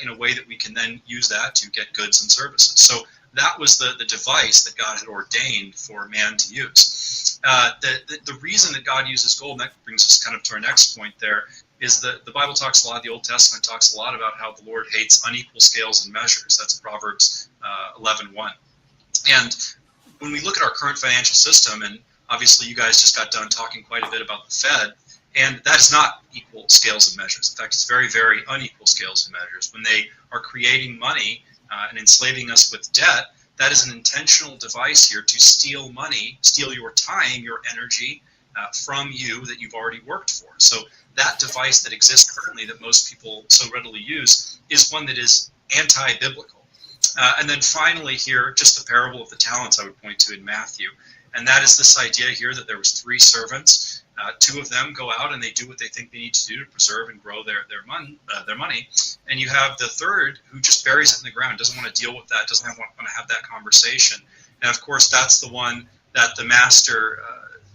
in a way that we can then use that to get goods and services. So that was the device that God had ordained for man to use. The reason that God uses gold, and that brings us kind of to our next point there, is that the Bible talks a lot, the Old Testament talks a lot about how the Lord hates unequal scales and measures. That's Proverbs 11:1. And when we look at our current financial system, and obviously you guys just got done talking quite a bit about the Fed, and that is not equal scales and measures. In fact, it's very, very unequal scales and measures. When they are creating money and enslaving us with debt, that is an intentional device here to steal money, steal your time, your energy from you that you've already worked for. So that device that exists currently that most people so readily use is one that is anti-biblical. And then finally here, just the parable of the talents I would point to in Matthew. And that is this idea here that there was 3 servants. 2 of them go out and they do what they think they need to do to preserve and grow their money. And you have the third who just buries it in the ground, doesn't want to deal with that, doesn't want to have that conversation. And of course, that's the one that the master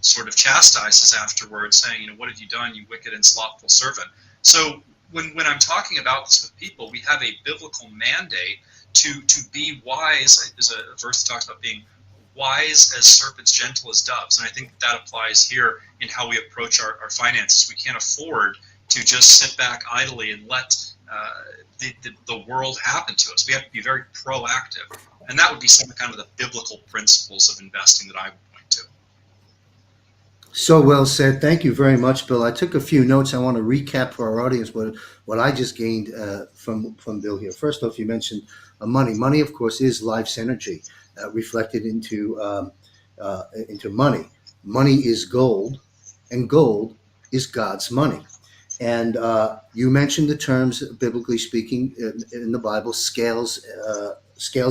sort of chastises afterwards, saying, what have you done, you wicked and slothful servant? So when I'm talking about this with people, we have a biblical mandate to be wise. There's a verse that talks about being wise as serpents, gentle as doves. And I think that applies here in how we approach our finances. We can't afford to just sit back idly and let the world happen to us. We have to be very proactive. And that would be some kind of the biblical principles of investing that I would point to. So well said. Thank you very much, Bill. I took a few notes. I want to recap for our audience what I just gained from Bill here. First off, you mentioned money. Money, of course, is life's energy reflected into money. Money is gold, and gold is God's money. And you mentioned the terms, biblically speaking, in the Bible, scales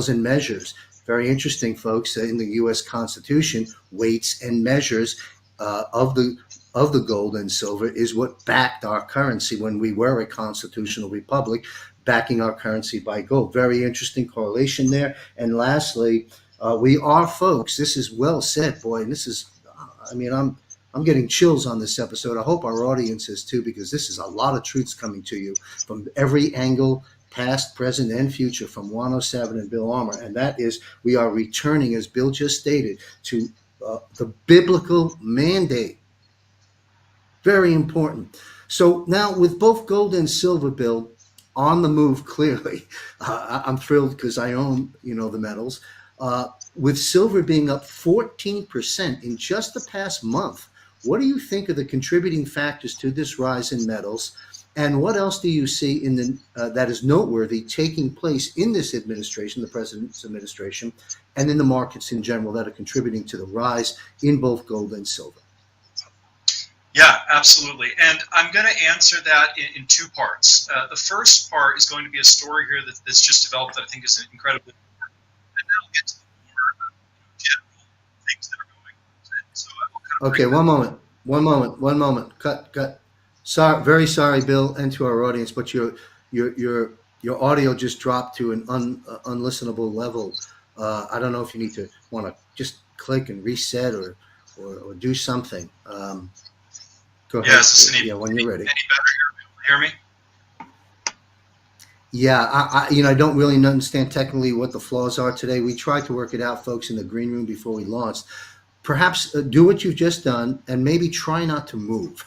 and measures. Very interesting, folks. In the U.S. Constitution, weights and measures of the gold and silver is what backed our currency when we were a constitutional republic, backing our currency by gold. Very interesting correlation there. And lastly, we are, folks, this is well said, boy, and this is, I'm getting chills on this episode. I hope our audience is too, because this is a lot of truths coming to you from every angle, past, present, and future, from 107 and Bill Armour. And that is, we are returning, as Bill just stated, to the biblical mandate. Very important. So now with both gold and silver, Bill, on the move, clearly, I'm thrilled because I own, the metals. with silver being up 14% in just the past month. What do you think are the contributing factors to this rise in metals? And what else do you see in that is noteworthy taking place in this administration, the president's administration, and in the markets in general that are contributing to the rise in both gold and silver? Yeah, absolutely. And I'm going to answer that in two parts. The first part is going to be a story here that's just developed that I think is incredibly important. And then I'll get to the more general things that are going on. So I will kind of Okay, one moment. Cut. Sorry, very sorry, Bill, and to our audience, but your audio just dropped to an unlistenable level. I don't know if you want to just click and reset or do something. Go ahead. Yeah, is this any when you're ready. better here? Hear me? Yeah, I don't really understand technically what the flaws are today. We tried to work it out, folks, in the green room before we launched. Perhaps do what you've just done and maybe try not to move.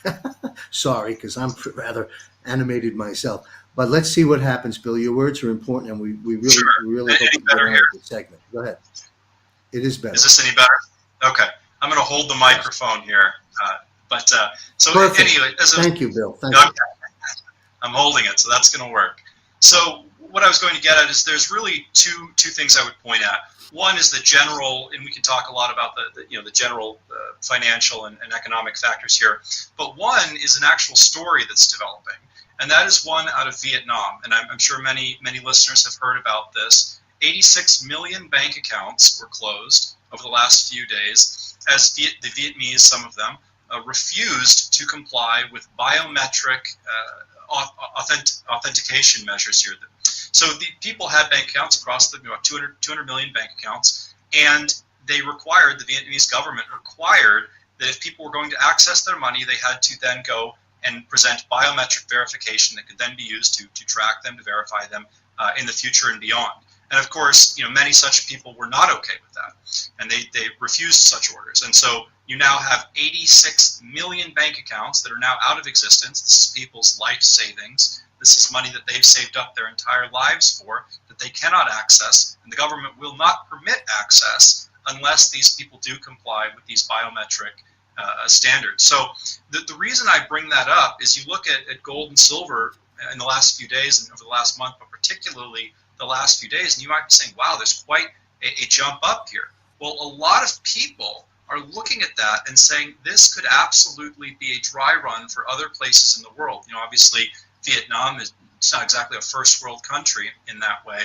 Sorry, because I'm rather animated myself. But let's see what happens, Bill. Your words are important, and we really hope to get on with the segment. Go ahead. It is better. Is this any better? Okay. I'm going to hold the microphone here. So Perfect. anyway, thank you, Bill. Thank you. I'm holding it, so that's going to work. So what I was going to get at is there's really two things I would point at. One is the general, and we can talk a lot about the general financial and economic factors here. But one is an actual story that's developing, and that is one out of Vietnam. And I'm sure many listeners have heard about this. 86 million bank accounts were closed over the last few days as the Vietnamese, some of them, refused to comply with biometric authentication measures here. So the people had bank accounts across the 200 million bank accounts, and the Vietnamese government required that if people were going to access their money, they had to then go and present biometric verification that could then be used to track them, to verify them in the future and beyond. And of course, many such people were not okay with that, and they refused such orders. And so you now have 86 million bank accounts that are now out of existence. This is people's life savings. This is money that they've saved up their entire lives for that they cannot access, and the government will not permit access unless these people do comply with these biometric standards. So the reason I bring that up is you look at gold and silver in the last few days and over the last month, but particularly the last few days, and you might be saying, wow, there's quite a jump up here. Well, a lot of people are looking at that and saying this could absolutely be a dry run for other places in the world. Obviously, Vietnam is not exactly a first world country in that way,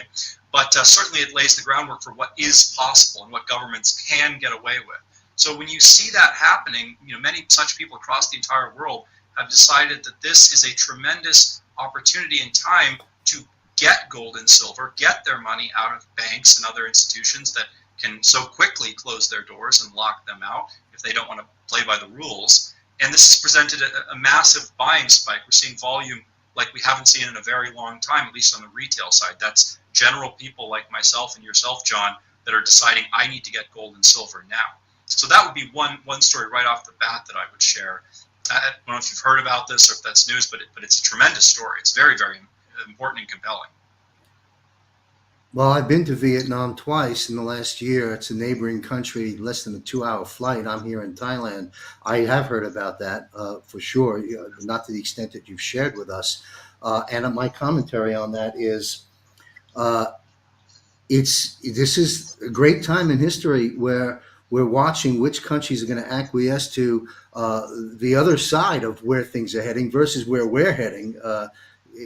but certainly it lays the groundwork for what is possible and what governments can get away with. So when you see that happening, many such people across the entire world have decided that this is a tremendous opportunity in time to get gold and silver, get their money out of banks and other institutions that can so quickly close their doors and lock them out if they don't want to play by the rules. And this has presented a massive buying spike. We're seeing volume like we haven't seen in a very long time, at least on the retail side. That's general people like myself and yourself, John, that are deciding I need to get gold and silver now. So that would be one story right off the bat that I would share. I don't know if you've heard about this or if that's news, but it's a tremendous story. It's very, very important and compelling. Well, I've been to Vietnam twice in the last year. It's a neighboring country, less than a 2-hour flight. I'm here in Thailand. I have heard about that for sure, not to the extent that you've shared with us. And my commentary on that is this is a great time in history where we're watching which countries are going to acquiesce to the other side of where things are heading versus where we're heading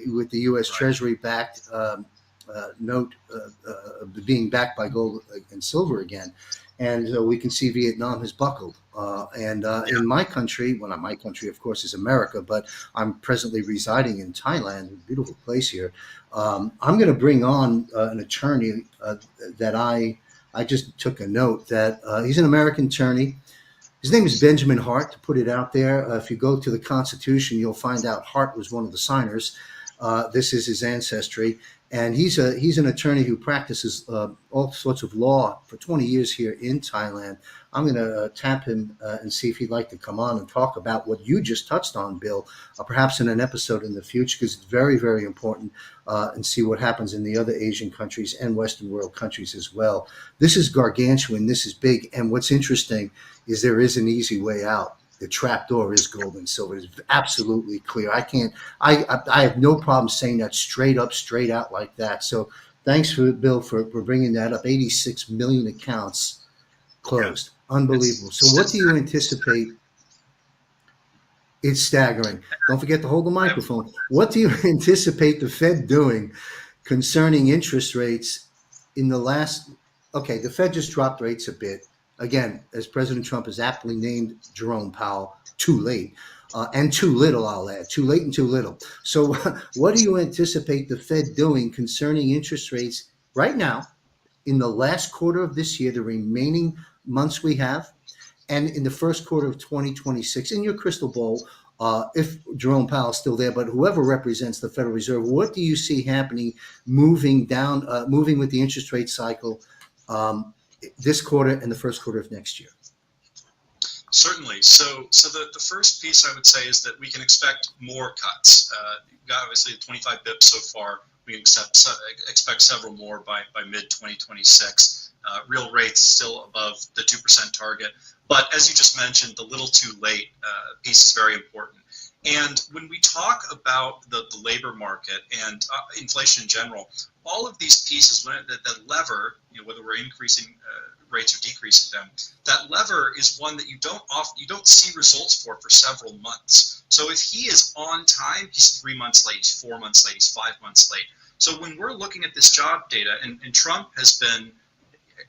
with the U.S. Treasury-backed note being backed by gold and silver again. And we can see Vietnam has buckled. In my country, well, not my country, of course, is America, but I'm presently residing in Thailand, a beautiful place here. I'm going to bring on an attorney that I just took a note that he's an American attorney. His name is Benjamin Hart, to put it out there. If you go to the Constitution, you'll find out Hart was one of the signers. This is his ancestry. And he's an attorney who practices all sorts of law for 20 years here in Thailand. I'm going to tap him and see if he'd like to come on and talk about what you just touched on, Bill, perhaps in an episode in the future, because it's very, very important, and see what happens in the other Asian countries and Western world countries as well. This is gargantuan. This is big. And what's interesting is there is an easy way out. The trap door is gold and silver. It's absolutely clear. I have no problem saying that straight up, straight out like that. So thanks, Bill, for bringing that up. 86 million accounts closed. Yeah. Unbelievable. So what do you anticipate? It's staggering. Don't forget to hold the microphone. What do you anticipate the Fed doing concerning interest rates in the last? Okay, the Fed just dropped rates a bit. Again, as President Trump has aptly named Jerome Powell, too late and too little, I'll add. Too late and too little. So what do you anticipate the Fed doing concerning interest rates right now in the last quarter of this year, the remaining months we have, and in the first quarter of 2026? In your crystal ball, if Jerome Powell is still there, but whoever represents the Federal Reserve, what do you see happening moving with the interest rate cycle this quarter and the first quarter of next year? Certainly. So the first piece I would say is that we can expect more cuts. We've got obviously 25 bips so far. We expect several more by mid-2026. Real rates still above the 2% target. But as you just mentioned, the little too late piece is very important. And when we talk about the labor market and inflation in general, all of these pieces, that lever, whether we're increasing rates or decreasing them, that lever is one that you don't see results for several months. So if he is on time, he's 3 months late, he's 4 months late, he's 5 months late. So when we're looking at this job data, and Trump has been,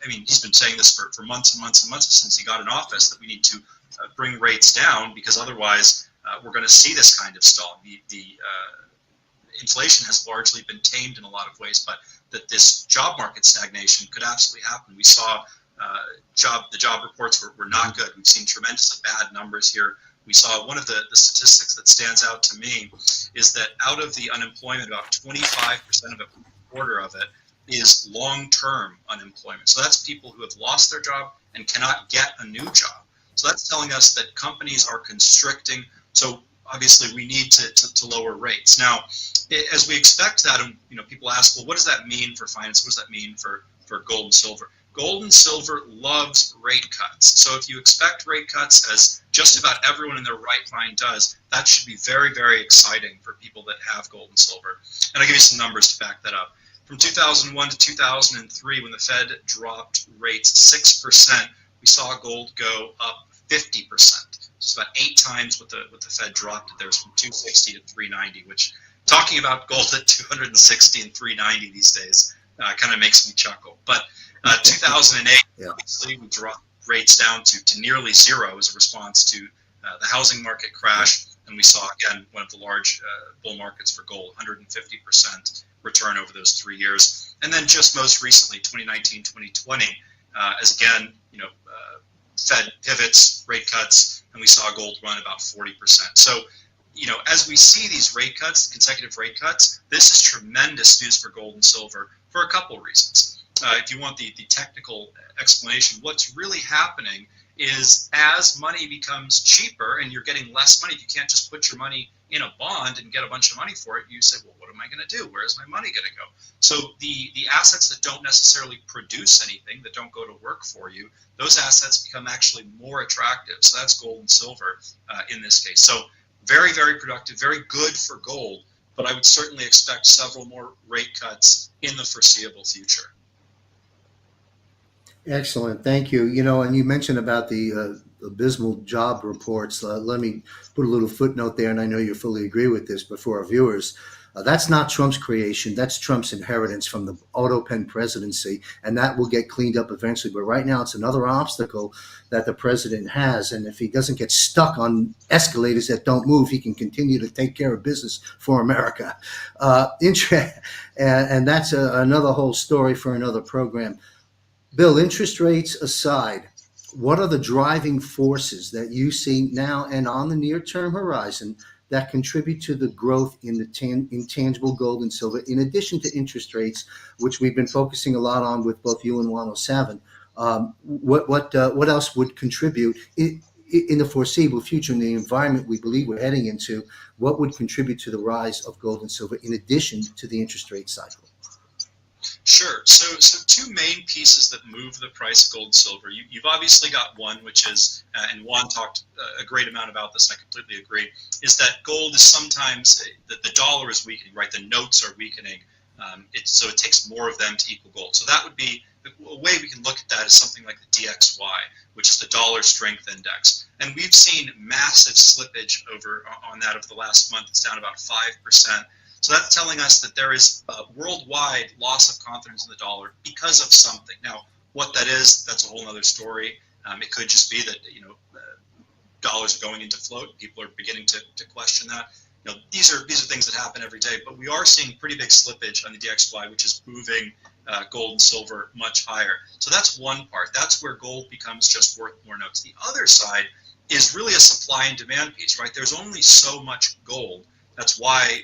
he's been saying this for months and months and months since he got in office, that we need to bring rates down, because otherwise we're going to see this kind of stall. The inflation has largely been tamed in a lot of ways, but that this job market stagnation could absolutely happen. We saw the job reports were not good. We've seen tremendously bad numbers here. We saw one of the statistics that stands out to me is that out of the unemployment, about 25% of it, a quarter of it, is long-term unemployment. So that's people who have lost their job and cannot get a new job. So that's telling us that companies are constricting. So obviously we need to lower rates. Now, as we expect that, and people ask, well, what does that mean for finance? What does that mean for gold and silver? Gold and silver loves rate cuts. So if you expect rate cuts, as just about everyone in their right mind does, that should be very, very exciting for people that have gold and silver. And I'll give you some numbers to back that up. From 2001 to 2003, when the Fed dropped rates 6%, we saw gold go up 50%. It's about 8 times what the Fed dropped it. There's from 260 to 390, which, talking about gold at 260 and 390 these days kind of makes me chuckle. But 2008, obviously, we dropped rates down to nearly zero as a response to the housing market crash. And we saw, again, one of the large bull markets for gold, 150% return over those 3 years. And then just most recently, 2019, 2020, as again, Fed pivots, rate cuts, and we saw gold run about 40%. So, as we see these rate cuts, consecutive rate cuts, this is tremendous news for gold and silver for a couple of reasons. If you want the technical explanation, what's really happening is as money becomes cheaper and you're getting less money, if you can't just put your money in a bond and get a bunch of money for it, you say, well, what am I going to do? Where's my money going to go? So the assets that don't necessarily produce anything, that don't go to work for you, those assets become actually more attractive. So that's gold and silver in this case. So very, very productive, very good for gold, but I would certainly expect several more rate cuts in the foreseeable future. Excellent. Thank you. And you mentioned about the abysmal job reports. Let me put a little footnote there, and I know you fully agree with this, but for our viewers, that's not Trump's creation. That's Trump's inheritance from the auto pen presidency, and that will get cleaned up eventually. But right now, it's another obstacle that the president has, and if he doesn't get stuck on escalators that don't move, he can continue to take care of business for America. And that's another whole story for another program. Bill, interest rates aside, what are the driving forces that you see now and on the near-term horizon that contribute to the growth in the intangible gold and silver, in addition to interest rates, which we've been focusing a lot on with both you and Juan O'Savin? What else would contribute in the foreseeable future, in the environment we believe we're heading into? What would contribute to the rise of gold and silver in addition to the interest rate cycle? Sure. So two main pieces that move the price of gold and silver. You've obviously got one, which is, and Juan talked a great amount about this, and I completely agree, is that gold is sometimes, that the dollar is weakening, right? The notes are weakening. So it takes more of them to equal gold. So that would be, a way we can look at that is something like the DXY, which is the dollar strength index. And we've seen massive slippage on that over the last month. It's down about 5%. So that's telling us that there is a worldwide loss of confidence in the dollar because of something. Now, what that is, that's a whole other story. It could just be that, dollars are going into float. People are beginning to question that. These are things that happen every day, but we are seeing pretty big slippage on the DXY, which is moving gold and silver much higher. So that's one part. That's where gold becomes just worth more notes. The other side is really a supply and demand piece, right? There's only so much gold. That's why,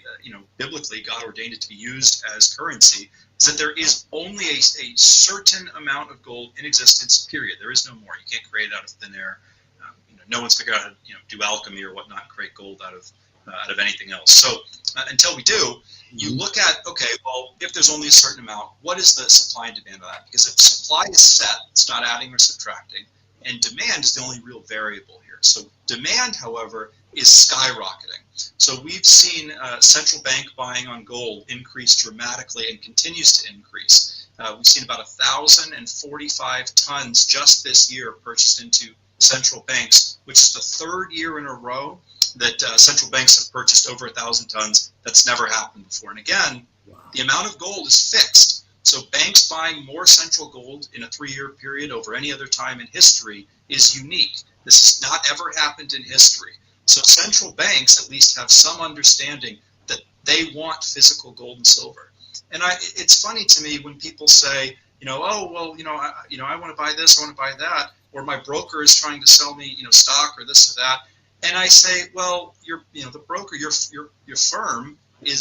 biblically, God ordained it to be used as currency, is that there is only a certain amount of gold in existence, period. There is no more. You can't create it out of thin air. No one's figured out how to, do alchemy or whatnot, create gold out of anything else. So until we do, you look at, okay, well, if there's only a certain amount, what is the supply and demand of that? Because if supply is set, it's not adding or subtracting, and demand is the only real variable here. So demand, however, is skyrocketing. So we've seen central bank buying on gold increase dramatically and continues to increase. We've seen about 1,045 tons just this year purchased into central banks, which is the third year in a row that central banks have purchased over 1,000 tons. That's never happened before. And again, the amount of gold is fixed. So banks buying more central gold in a 3-year period over any other time in history is unique. This has not ever happened in history. So central banks at least have some understanding that they want physical gold and silver. And it's funny to me when people say, oh, well, I want to buy this, I want to buy that, or my broker is trying to sell me, stock or this or that. And I say, well, the broker, your firm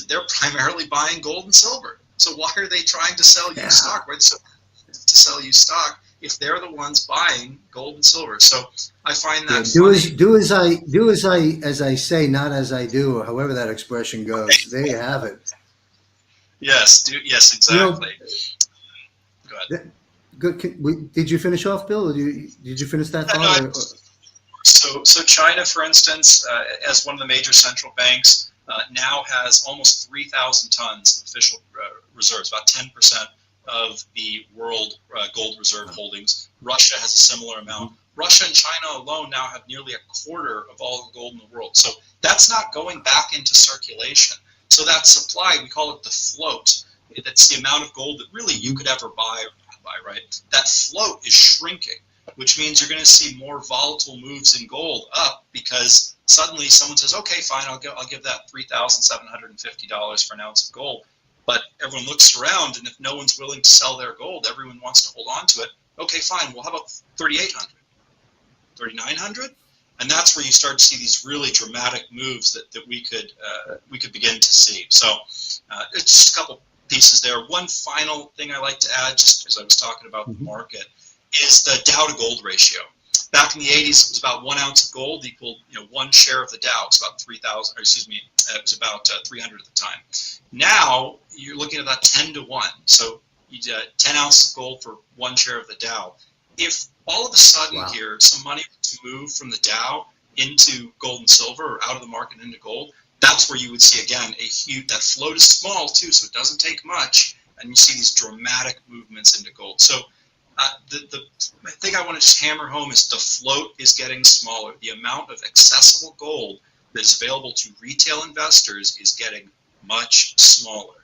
they're primarily buying gold and silver. So why are they trying to sell you stock? Right? So to sell you stock if they're the ones buying gold and silver. So I find that as I say, not as I do, or however that expression goes. There you have it. Yes, exactly. Go ahead. Good. Did you finish off, Bill? Or did you finish that thought? No, so China, for instance, as one of the major central banks, now has almost 3,000 tons of official reserves, about 10% of the world gold reserve holdings. Russia has a similar amount. Russia and China alone now have nearly a quarter of all the gold in the world. So that's not going back into circulation. So that supply, we call it the float. That's the amount of gold that really you could ever buy, right? That float is shrinking, which means you're going to see more volatile moves in gold up because suddenly someone says, okay, fine, I'll give that $3,750 for an ounce of gold. But everyone looks around, and if no one's willing to sell their gold, everyone wants to hold on to it. Okay, fine. Well, how about 3,800, 3,900? And that's where you start to see these really dramatic moves that we could begin to see. So it's just a couple pieces there. One final thing I like to add, just as I was talking about the market, is the Dow to gold ratio. Back in the 80s, it was about 1 ounce of gold equaled, 1 share of the Dow. It's about 3,000, or excuse me, it was about 300 at the time. Now you're looking at about 10 to 1. So you get 10 ounces of gold for 1 share of the Dow. If all of a sudden here some money to move from the Dow into gold and silver, or out of the market into gold, that's where you would see again a huge. That float is small too, so it doesn't take much, and you see these dramatic movements into gold. So the thing I want to just hammer home is the float is getting smaller. The amount of accessible gold that is available to retail investors is getting much smaller.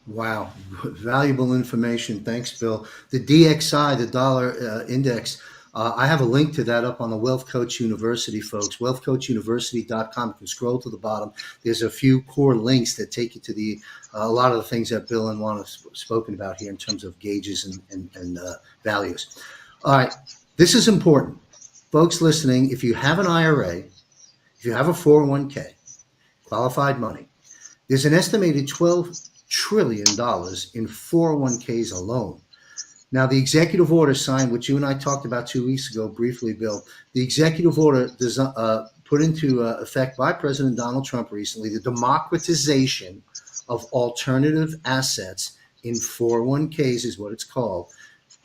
Wow, valuable information. Thanks, Bill. The DXI, the dollar index, I have a link to that up on the Wealth Coach University, folks. wealthcoachuniversity.com. You can scroll to the bottom. There's a few core links that take you to a lot of the things that Bill and Juan have spoken about here in terms of gauges and values. All right, this is important. Folks listening, if you have an IRA, if you have a 401k, qualified money, there's an estimated $12 trillion in 401ks alone. Now, the executive order signed, which you and I talked about 2 weeks ago briefly, Bill, the executive order put into effect by President Donald Trump recently, the democratization of alternative assets in 401ks is what it's called,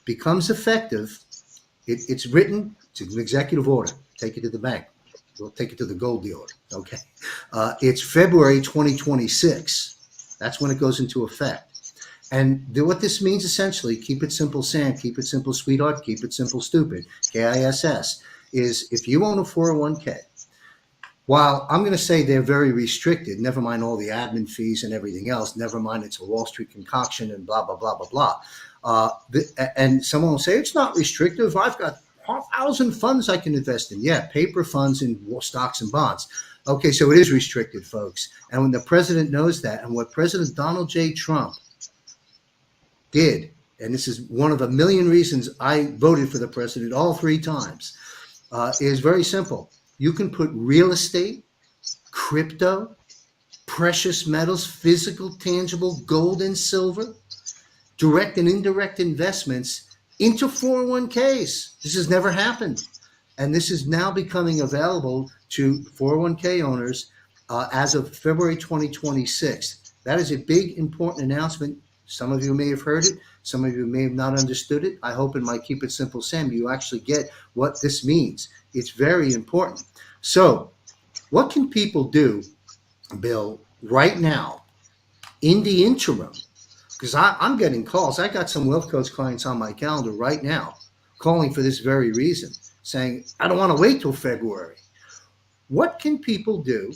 becomes effective. It's written, it's an executive order. Take it to the bank. We'll take it to the gold dealer. Okay. It's February 2026. That's when it goes into effect. And what this means essentially, keep it simple, Sam, keep it simple, sweetheart, keep it simple, stupid, KISS, is if you own a 401k, while I'm going to say they're very restricted, never mind all the admin fees and everything else, never mind it's a Wall Street concoction and blah, blah, blah, blah, blah. And someone will say, it's not restrictive. I've got 1,000 funds I can invest in. Yeah, paper funds in stocks and bonds. Okay, so it is restricted, folks. And when the president knows that, and what President Donald J. Trump did, and this is one of a million reasons I voted for the president all 3 times, is very simple. You can put real estate, crypto, precious metals, physical, tangible, gold and silver, direct and indirect investments into 401ks. This has never happened. And this is now becoming available to 401k owners as of February 2026. That is a big, important announcement. Some of you may have heard it. Some of you may have not understood it. I hope in my Keep It Simple, Sam, you actually get what this means. It's very important. So what can people do, Bill, right now in the interim? Because I'm getting calls. I got some Wealth Coach clients on my calendar right now calling for this very reason, saying, I don't want to wait till February. What can people do?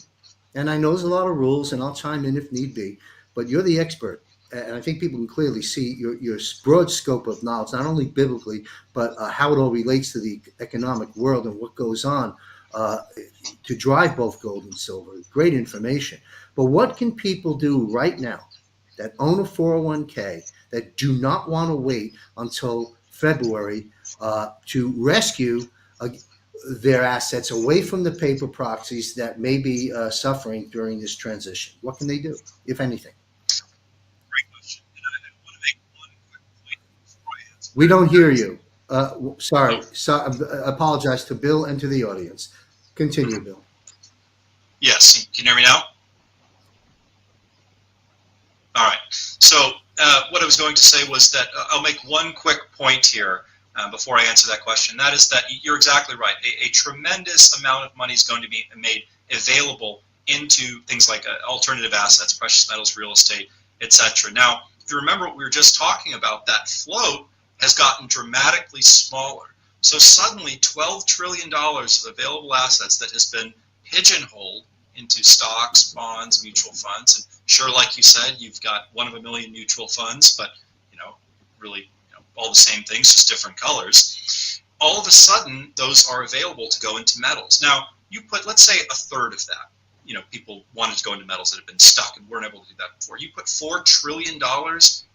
And I know there's a lot of rules, and I'll chime in if need be, but you're the expert. And I think people can clearly see your broad scope of knowledge, not only biblically, but how it all relates to the economic world and what goes on to drive both gold and silver. Great information. But what can people do right now that own a 401k that do not want to wait until February to rescue their assets away from the paper proxies that may be suffering during this transition? What can they do, if anything? We don't hear you. Sorry. Apologize to Bill and to the audience. Continue, Bill. Yes. Can you hear me now? All right. So what I was going to say was that I'll make one quick point here before I answer that question. That is that you're exactly right. A tremendous amount of money is going to be made available into things like alternative assets, precious metals, real estate, etc. Now, if you remember what we were just talking about, that float has gotten dramatically smaller. So suddenly $12 trillion of available assets that has been pigeonholed into stocks, bonds, mutual funds. And sure, like you said, you've got one of a million mutual funds, but really all the same things, just different colors. All of a sudden, those are available to go into metals. Now, you put, let's say, a third of that. People wanted to go into metals that have been stuck and weren't able to do that before. You put $4 trillion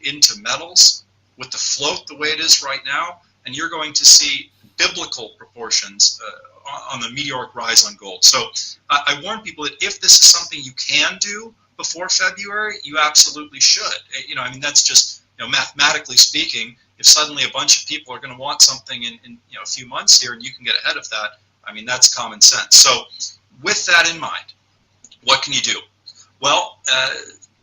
into metals with the float the way it is right now, and you're going to see biblical proportions on the meteoric rise on gold. So I warn people that if this is something you can do before February, you absolutely should. That's just, mathematically speaking, if suddenly a bunch of people are going to want something in a few months here and you can get ahead of that, that's common sense. So with that in mind, what can you do? Well,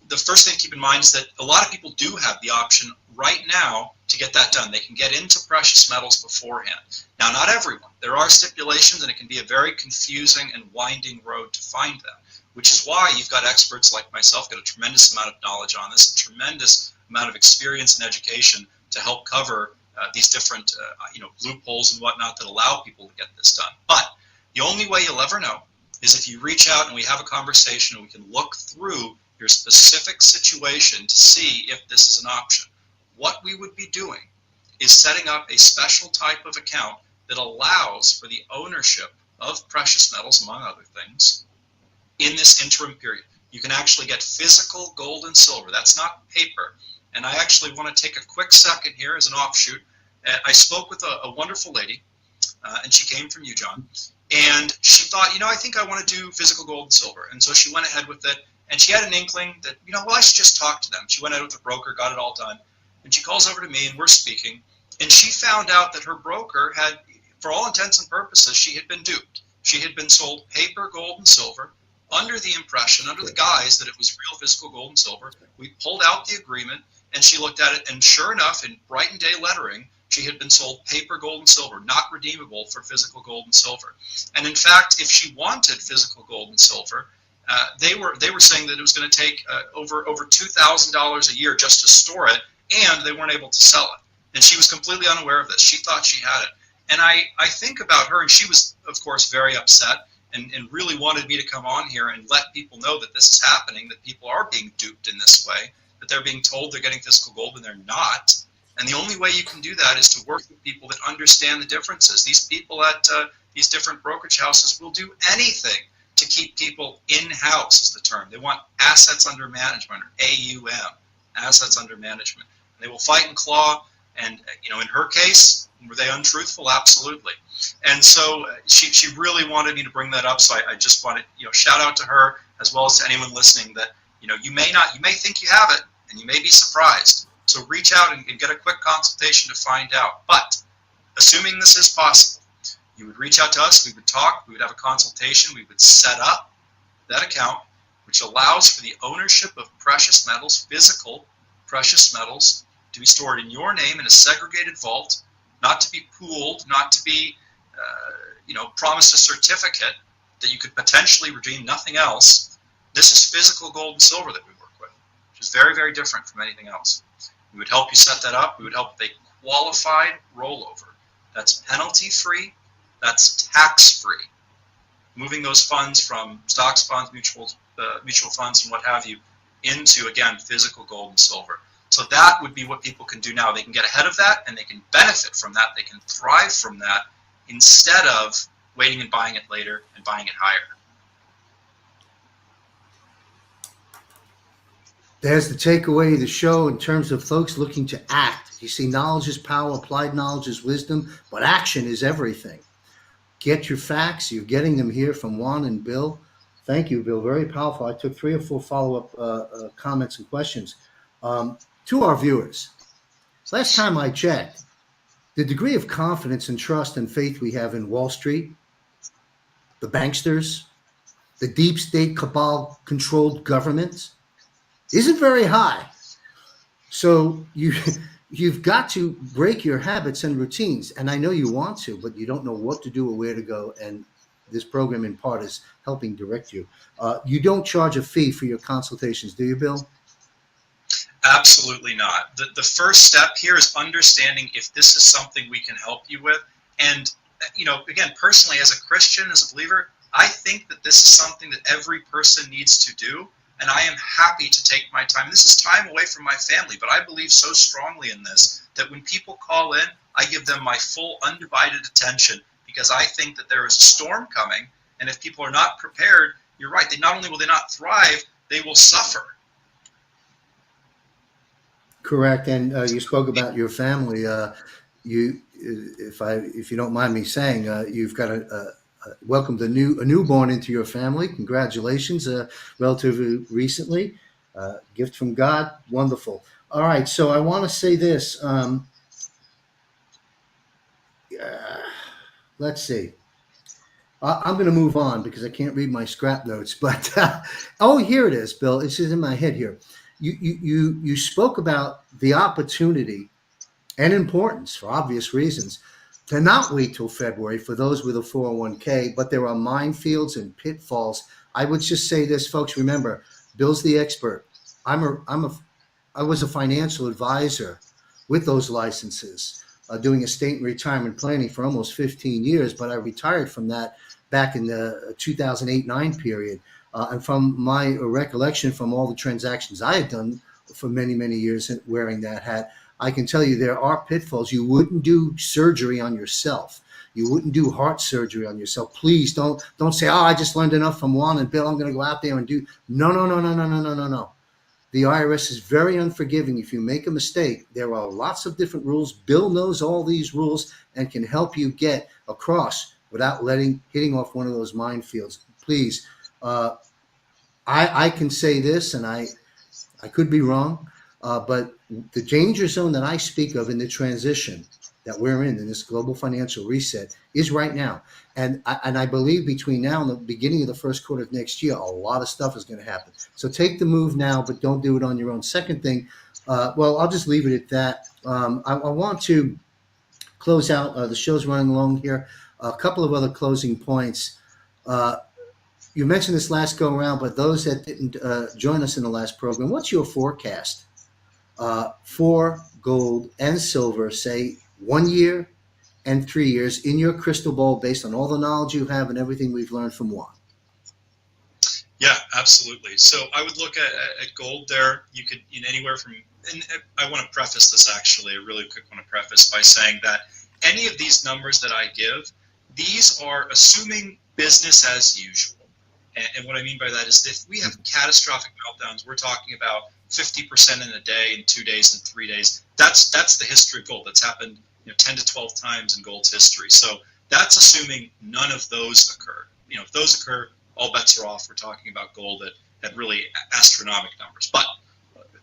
the first thing to keep in mind is that a lot of people do have the option right now to get that done. They can get into precious metals beforehand. Now, not everyone. There are stipulations, and it can be a very confusing and winding road to find them, which is why you've got experts like myself, got a tremendous amount of knowledge on this, a tremendous amount of experience and education to help cover these different loopholes and whatnot that allow people to get this done. But the only way you'll ever know is if you reach out and we have a conversation and we can look through your specific situation to see if this is an option. What we would be doing is setting up a special type of account that allows for the ownership of precious metals, among other things, in this interim period. You can actually get physical gold and silver. That's not paper. And I actually want to take a quick second here as an offshoot. I spoke with a wonderful lady, and she came from you, John. And she thought, I think I want to do physical gold and silver. And so she went ahead with it. And she had an inkling that, well, I should just talk to them. She went out with a broker, got it all done. And she calls over to me and we're speaking. And she found out that her broker had, for all intents and purposes, she had been duped. She had been sold paper gold and silver under the impression, under the guise that it was real physical gold and silver. We pulled out the agreement and she looked at it. And sure enough, in bright and day lettering, she had been sold paper gold and silver, not redeemable for physical gold and silver. And in fact, if she wanted physical gold and silver, they were saying that it was going to take over $2,000 a year just to store it, and they weren't able to sell it. And she was completely unaware of this. She thought she had it. And I think about her, and she was, of course, very upset and really wanted me to come on here and let people know that this is happening, that people are being duped in this way, that they're being told they're getting physical gold and they're not. And the only way you can do that is to work with people that understand the differences. These people at these different brokerage houses will do anything to keep people in-house, is the term. They want assets under management, or AUM, assets under management. And they will fight and claw. And, in her case, were they untruthful? Absolutely. And so she really wanted me to bring that up. So I just wanted, shout out to her as well as to anyone listening that, you may think you have it and you may be surprised. So reach out and get a quick consultation to find out. But assuming this is possible, you would reach out to us, we would talk, we would have a consultation, we would set up that account, which allows for the ownership of precious metals, physical precious metals, to be stored in your name in a segregated vault, not to be pooled, not to be, promised a certificate that you could potentially redeem, nothing else. This is physical gold and silver that we work with, which is very, very different from anything else. We would help you set that up. We would help with a qualified rollover. That's penalty-free. That's tax-free. Moving those funds from stocks, funds, mutual funds, and what have you, into, again, physical gold and silver. So that would be what people can do now. They can get ahead of that, and they can benefit from that. They can thrive from that instead of waiting and buying it later and buying it higher. There's the takeaway of the show in terms of folks looking to act. You see, knowledge is power, applied knowledge is wisdom, but action is everything. Get your facts. You're getting them here from Juan and Bill. Thank you, Bill. Very powerful. I took 3 or 4 follow-up comments and questions. To our viewers, last time I checked, the degree of confidence and trust and faith we have in Wall Street, the banksters, the deep state cabal-controlled governments, isn't very high. So you've got to break your habits and routines. And I know you want to, but you don't know what to do or where to go. And this program in part is helping direct you. You don't charge a fee for your consultations, do you, Bill? Absolutely not. The first step here is understanding if this is something we can help you with. And, again, personally, as a Christian, as a believer, I think that this is something that every person needs to do. And I am happy to take my time. This is time away from my family, but I believe so strongly in this that when people call in, I give them my full undivided attention because I think that there is a storm coming. And if people are not prepared, you're right. They not only will they not thrive, they will suffer. Correct. And you spoke about your family. If you don't mind me saying, you've got welcomed a newborn into your family. Congratulations, relatively recently. Gift from God. Wonderful. All right. So I want to say this. Let's see. I'm going to move on because I can't read my scrap notes. But here it is, Bill. It's just in my head here. You spoke about the opportunity and importance, for obvious reasons, to not wait till February for those with a 401k, but there are minefields and pitfalls. I would just say this, folks. Remember, Bill's the expert. I was a financial advisor with those licenses, doing estate and retirement planning for almost 15 years, but I retired from that back in the 2008-9 period. And from my recollection from all the transactions I had done for many, many years wearing that hat, I can tell you there are pitfalls. You wouldn't do surgery on yourself. You wouldn't do heart surgery on yourself. Please don't say, I just learned enough from Juan and Bill. I'm going to go out there and do. No. The IRS is very unforgiving. If you make a mistake, there are lots of different rules. Bill knows all these rules and can help you get across without hitting off one of those minefields. Please, I can say this, and I could be wrong, but the danger zone that I speak of in the transition that we're in this global financial reset is right now. And I believe between now and the beginning of the first quarter of next year, a lot of stuff is going to happen. So take the move now, but don't do it on your own. Second thing, well, I'll just leave it at that. I want to close out. The show's running along here. A couple of other closing points. You mentioned this last go around, but those that didn't join us in the last program, what's your forecast for gold and silver, say 1 year and 3 years in your crystal ball based on all the knowledge you have and everything we've learned from Juan? Yeah, absolutely. So I would look at gold there. You could anywhere from, and I want to preface this actually, I really quick want to preface by saying that any of these numbers that I give, these are assuming business as usual. And what I mean by that is if we have catastrophic meltdowns, we're talking about 50% in a day, in 2 days, in 3 days. That's the history of gold. That's happened 10 to 12 times in gold's history. So that's assuming none of those occur. If those occur, all bets are off. We're talking about gold at really astronomical numbers. But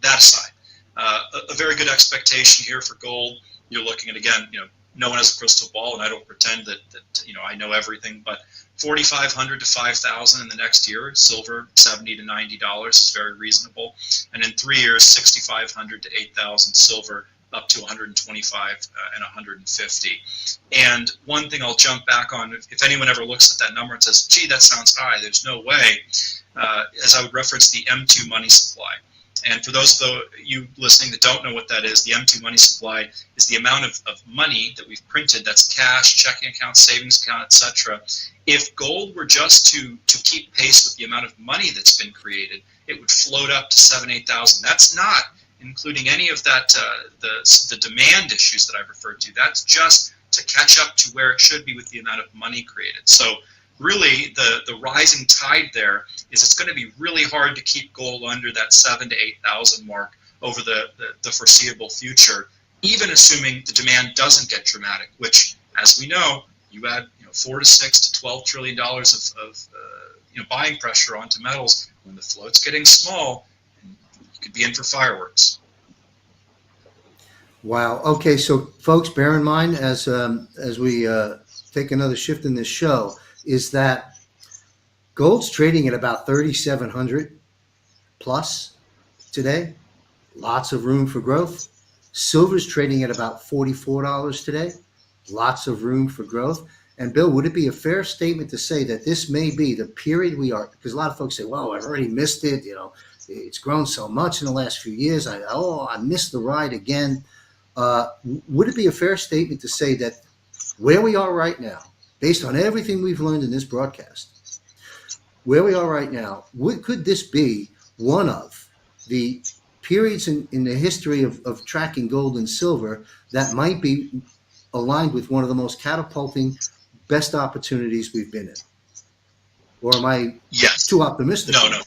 that aside, a very good expectation here for gold. You're looking at, again, no one has a crystal ball, and I don't pretend that I know everything, but 4,500 to 5,000 in the next year. Silver $70 to $90 is very reasonable, and in 3 years, 6,500 to 8,000 silver, up to 125 and 150. And one thing I'll jump back on, if anyone ever looks at that number and says, "Gee, that sounds high," there's no way. As I would reference the M2 money supply. And for those of you listening that don't know what that is, the M2 money supply is the amount of money that we've printed, that's cash, checking account, savings account, etc. If gold were just to keep pace with the amount of money that's been created, it would float up to 7,000, 8,000. That's not including any of that, the demand issues that I've referred to. That's just to catch up to where it should be with the amount of money created. So really, the rising tide there is it's going to be really hard to keep gold under that 7,000 to 8,000 mark over the foreseeable future, even assuming the demand doesn't get dramatic, which, as we know, you add 4 to 6 to 12 trillion dollars of buying pressure onto metals. When the float's getting small, you could be in for fireworks. Wow. Okay, so folks, bear in mind as we take another shift in this show, is that gold's trading at about 3,700 plus today. Lots of room for growth. Silver's trading at about $44 today. Lots of room for growth. And Bill, would it be a fair statement to say that this may be the period we are, because a lot of folks say, well, I've already missed it. It's grown so much in the last few years. I missed the ride again. Would it be a fair statement to say that where we are right now, based on everything we've learned in this broadcast, where we are right now, could this be one of the periods in the history of tracking gold and silver that might be aligned with one of the most catapulting best opportunities we've been in? Or am I too optimistic? No,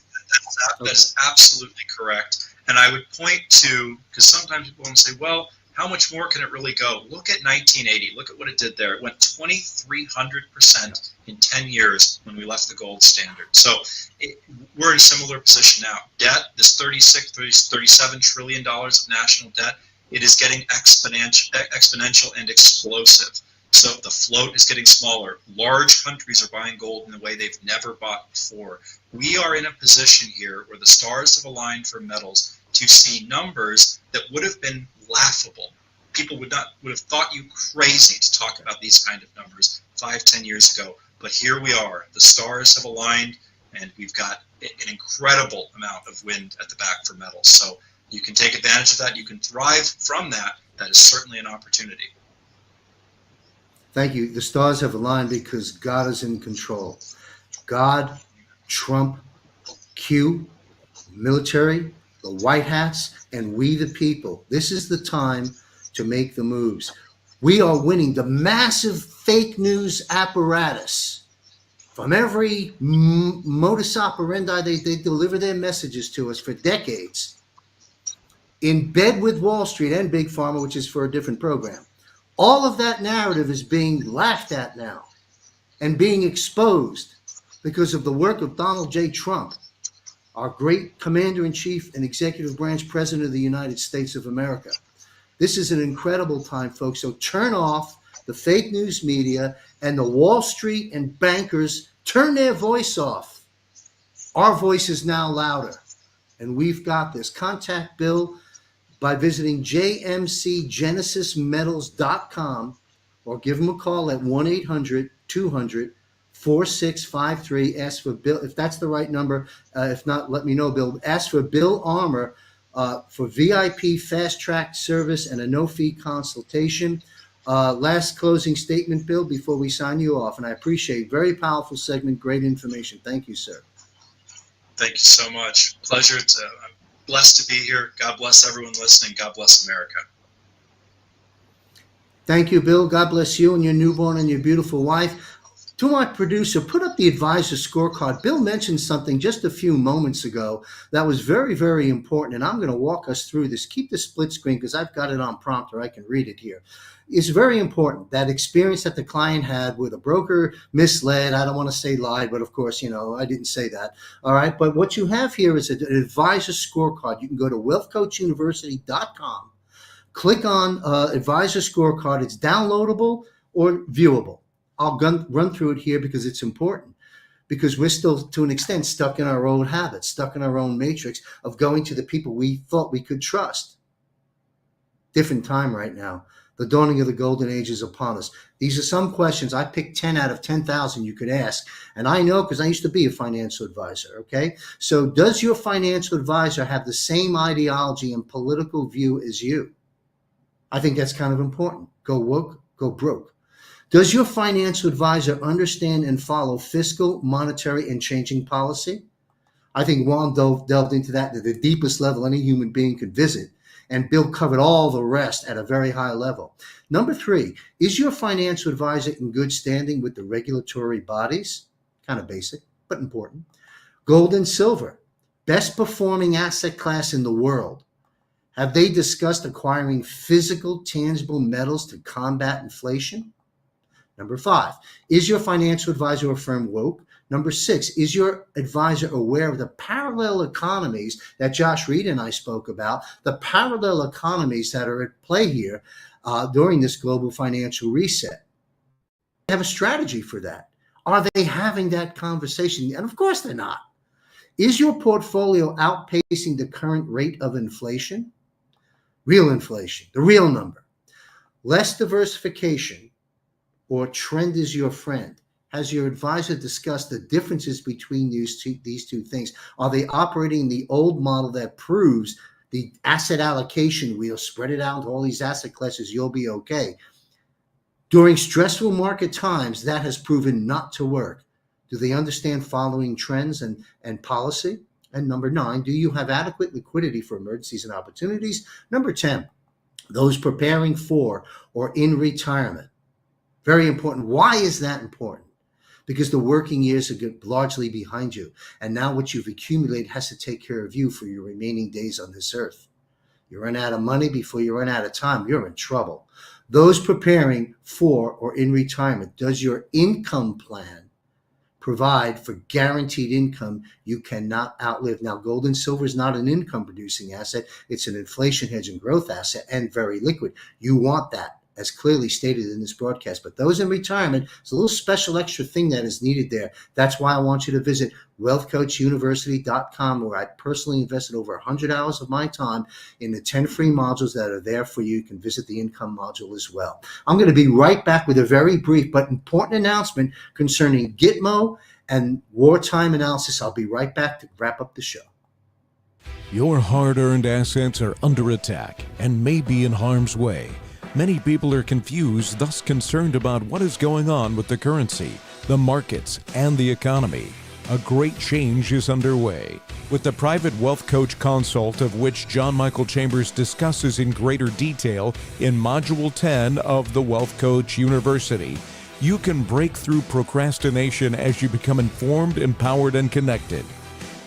that's absolutely correct. And I would point to, because sometimes people want to say, well, how much more can it really go? Look at 1980. Look at what it did there. It went 2,300% in 10 years when we left the gold standard. So we're in a similar position now. Debt, this $37 trillion of national debt, it is getting exponential and explosive. So the float is getting smaller. Large countries are buying gold in a way they've never bought before. We are in a position here where the stars have aligned for metals to see numbers that would have been laughable. People would have thought you crazy to talk about these kind of numbers 5-10 years ago. But here we are. The stars have aligned, and we've got an incredible amount of wind at the back for metals. So you can take advantage of that. You can thrive from that. That is certainly an opportunity. Thank you. The stars have aligned because God is in control. God, Trump, Q, military, the white hats, and we the people. This is the time to make the moves. We are winning. The massive fake news apparatus from every modus operandi they deliver their messages to us for decades, in bed with Wall Street and Big Pharma, which is for a different program. All of that narrative is being laughed at now. and being exposed because of the work of Donald J. Trump, our great commander-in-chief and executive branch president of the United States of America. This is an incredible time, folks. So turn off the fake news media, and the Wall Street and bankers turn their voice off. Our voice is now louder, and we've got this. Contact Bill by visiting jmcgenesismetals.com or give them a call at 1-800-200-4653. Ask for Bill, if that's the right number. If not, let me know, Bill. Ask for Bill Armour for VIP fast-track service and a no-fee consultation. Last closing statement, Bill, before we sign you off, and I appreciate very powerful segment, great information. Thank you, sir. Thank you so much. Pleasure. I'm blessed to be here. God bless everyone listening. God bless America. Thank you, Bill. God bless you and your newborn and your beautiful wife. To my producer, put up the advisor scorecard. Bill mentioned something just a few moments ago that was very, very important, and I'm going to walk us through this. Keep the split screen because I've got it on prompter. I can read it here. It's very important, that experience that the client had with a broker misled. I don't want to say lied, but of course, I didn't say that. All right. But what you have here is an advisor scorecard. You can go to wealthcoachuniversity.com, click on advisor scorecard. It's downloadable or viewable. I'll run through it here because it's important, because we're still, to an extent, stuck in our old habits, stuck in our own matrix of going to the people we thought we could trust. Different time right now. The dawning of the golden age is upon us. These are some questions. I picked 10 out of 10,000 you could ask. And I know because I used to be a financial advisor, okay? So does your financial advisor have the same ideology and political view as you? I think that's kind of important. Go woke, go broke. Does your financial advisor understand and follow fiscal, monetary, and changing policy? I think Juan delved into that at the deepest level any human being could visit. And Bill covered all the rest at a very high level. Number 3, is your financial advisor in good standing with the regulatory bodies? Kind of basic, but important. Gold and silver, best performing asset class in the world. Have they discussed acquiring physical, tangible metals to combat inflation? Number 5, is your financial advisor or firm woke? Number 6, is your advisor aware of the parallel economies that Josh Reed and I spoke about, the parallel economies that are at play here during this global financial reset? They have a strategy for that. Are they having that conversation? And of course they're not. Is your portfolio outpacing the current rate of inflation? Real inflation, the real number. Less diversification or trend is your friend. Has your advisor discussed the differences between these two things? Are they operating the old model that proves the asset allocation wheel, spread it out into all these asset classes, you'll be okay? During stressful market times, that has proven not to work. Do they understand following trends and policy? And number 9, do you have adequate liquidity for emergencies and opportunities? Number 10, those preparing for or in retirement. Very important. Why is that important? Because the working years are largely behind you. And now what you've accumulated has to take care of you for your remaining days on this earth. You run out of money before you run out of time, you're in trouble. Those preparing for or in retirement, does your income plan provide for guaranteed income you cannot outlive? Now, gold and silver is not an income producing asset. It's an inflation hedge and growth asset and very liquid. You want that, as clearly stated in this broadcast. But those in retirement, it's a little special extra thing that is needed there. That's why I want you to visit wealthcoachuniversity.com, where I personally invested over 100 hours of my time in the 10 free modules that are there for you. You can visit the income module as well. I'm going to be right back with a very brief but important announcement concerning Gitmo and wartime analysis. I'll be right back to wrap up the show. Your hard-earned assets are under attack and may be in harm's way. Many people are confused, thus concerned about what is going on with the currency, the markets, and the economy. A great change is underway. With the private wealth coach consult, of which John Michael Chambers discusses in greater detail in Module 10 of the Wealth Coach University, you can break through procrastination as you become informed, empowered, and connected.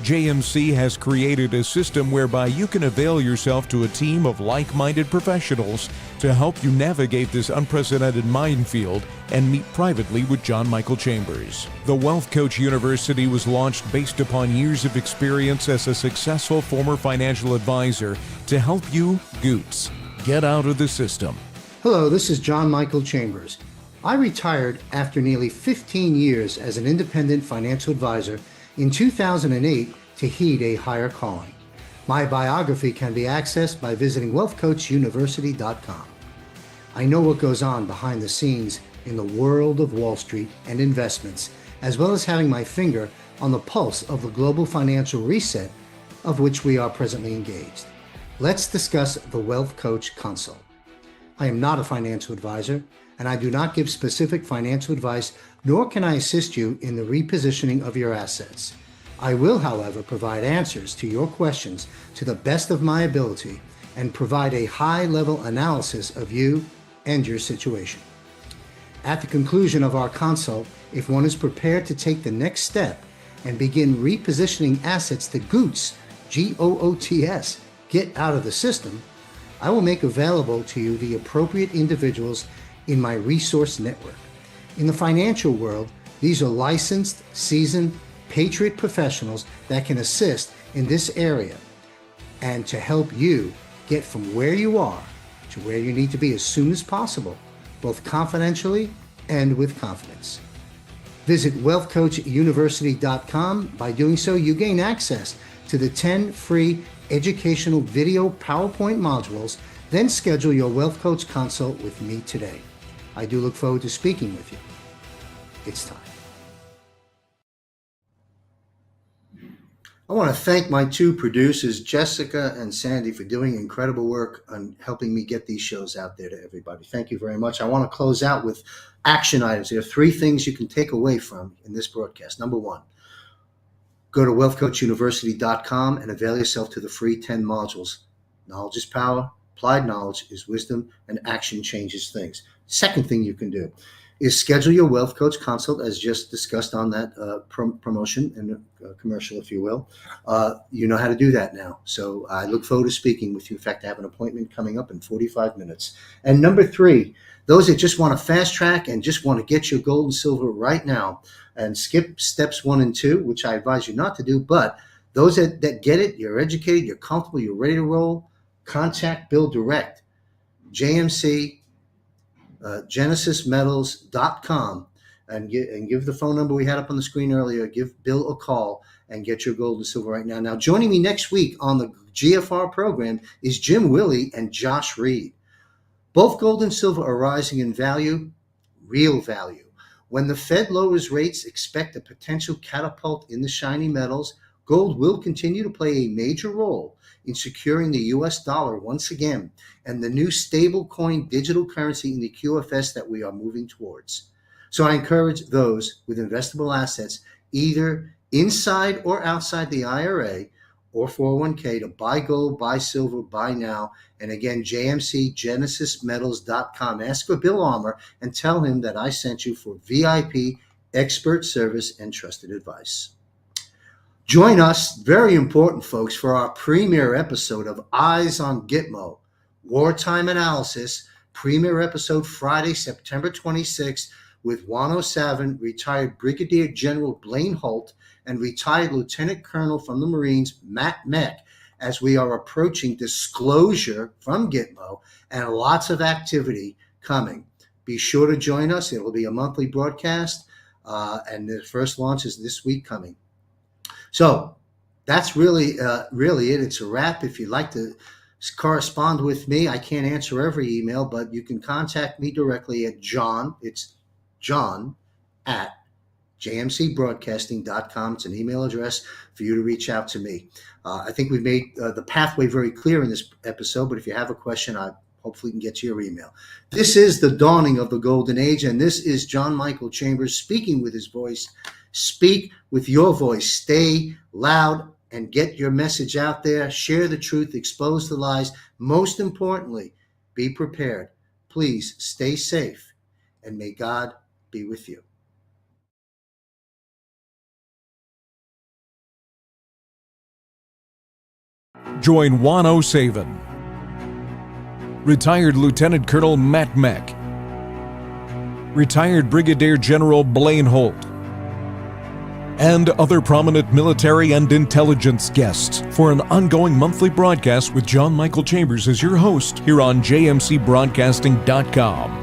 JMC has created a system whereby you can avail yourself to a team of like-minded professionals to help you navigate this unprecedented minefield and meet privately with John Michael Chambers. The Wealth Coach University was launched based upon years of experience as a successful former financial advisor to help you, Goots, get out of the system. Hello, this is John Michael Chambers. I retired after nearly 15 years as an independent financial advisor in 2008 to heed a higher calling. My biography can be accessed by visiting wealthcoachuniversity.com. I know what goes on behind the scenes in the world of Wall Street and investments, as well as having my finger on the pulse of the global financial reset of which we are presently engaged. Let's discuss the Wealth Coach Consult. I am not a financial advisor, and I do not give specific financial advice, nor can I assist you in the repositioning of your assets. I will, however, provide answers to your questions to the best of my ability and provide a high-level analysis of you and your situation. At the conclusion of our consult, if one is prepared to take the next step and begin repositioning assets to Goots, G-O-O-T-S, get out of the system, I will make available to you the appropriate individuals in my resource network. In the financial world, these are licensed, seasoned, patriot professionals that can assist in this area and to help you get from where you are to where you need to be as soon as possible, both confidentially and with confidence. Visit wealthcoachuniversity.com. By doing so, you gain access to the 10 free educational video PowerPoint modules. Then schedule your Wealth Coach consult with me today. I do look forward to speaking with you. It's time. I want to thank my two producers, Jessica and Sandy, for doing incredible work on helping me get these shows out there to everybody. Thank you very much. I want to close out with action items. There are 3 things you can take away from in this broadcast. Number 1, go to wealthcoachuniversity.com and avail yourself to the free 10 modules. Knowledge is power, applied knowledge is wisdom, and action changes things. Second thing you can do is schedule your Wealth Coach consult, as just discussed on that promotion and commercial, if you will. You know how to do that now. So I look forward to speaking with you. In fact, I have an appointment coming up in 45 minutes. And number 3, those that just want to fast track and just want to get your gold and silver right now and skip steps 1 and 2, which I advise you not to do, but those that get it, you're educated, you're comfortable, you're ready to roll, contact Bill direct, JMC, genesismetals.com, and give the phone number we had up on the screen earlier. Give Bill a call and get your gold and silver right now. Now, joining me next week on the GFR program is Jim Willie and Josh Reed. Both gold and silver are rising in value, real value. When the Fed lowers rates, expect a potential catapult in the shiny metals. Gold will continue to play a major role in securing the US dollar once again and the new stablecoin digital currency in the QFS that we are moving towards. So I encourage those with investable assets, either inside or outside the IRA or 401k, to buy gold, buy silver, buy now. And again, JMC, genesismetals.com. Ask for Bill Armour and tell him that I sent you for VIP expert service and trusted advice. Join us, very important folks, for our premiere episode of Eyes on Gitmo, Wartime Analysis, premiere episode Friday, September 26th, with Juan O'Savin, retired Brigadier General Blaine Holt, and retired Lieutenant Colonel from the Marines, Matt Meck, as we are approaching disclosure from Gitmo and lots of activity coming. Be sure to join us. It will be a monthly broadcast, and the first launch is this week coming. So that's really it. It's a wrap. If you'd like to correspond with me, I can't answer every email, but you can contact me directly at John. It's John at jmcbroadcasting.com. It's an email address for you to reach out to me. I think we've made the pathway very clear in this episode, but if you have a question, I hopefully can get to your email. This is the dawning of the golden age, and this is John Michael Chambers speaking with his voice. Speak with your voice. Stay loud and get your message out there. Share the truth, expose the lies. Most importantly, be prepared. Please stay safe, and may God be with you. Join Juan O'Savin, retired Lieutenant Colonel Matt Meck, retired Brigadier General Blaine Holt, and other prominent military and intelligence guests for an ongoing monthly broadcast with John Michael Chambers as your host here on jmcbroadcasting.com.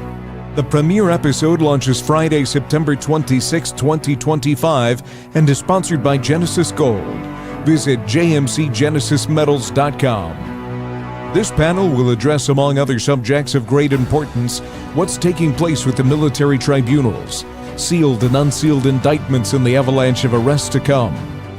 The premiere episode launches Friday, September 26, 2025, and is sponsored by Genesis Gold. Visit jmcgenesismetals.com. This panel will address, among other subjects of great importance, what's taking place with the military tribunals, sealed and unsealed indictments, and the avalanche of arrests to come.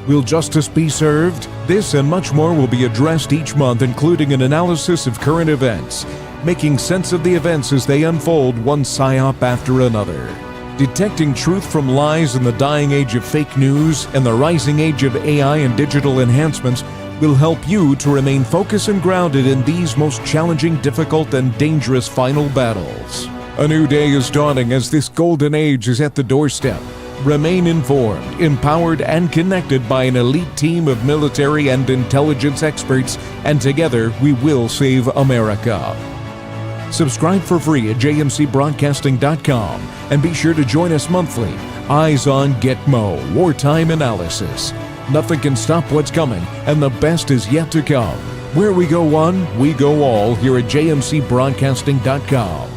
Will justice be served? This and much more will be addressed each month, including an analysis of current events, making sense of the events as they unfold, one psyop after another. Detecting truth from lies in the dying age of fake news and the rising age of AI and digital enhancements will help you to remain focused and grounded in these most challenging, difficult, and dangerous final battles. A new day is dawning as this golden age is at the doorstep. Remain informed, empowered, and connected by an elite team of military and intelligence experts, and together we will save America. Subscribe for free at jmcbroadcasting.com and be sure to join us monthly. Eyes on Gitmo, wartime analysis. Nothing can stop what's coming, and the best is yet to come. Where we go one, we go all here at jmcbroadcasting.com.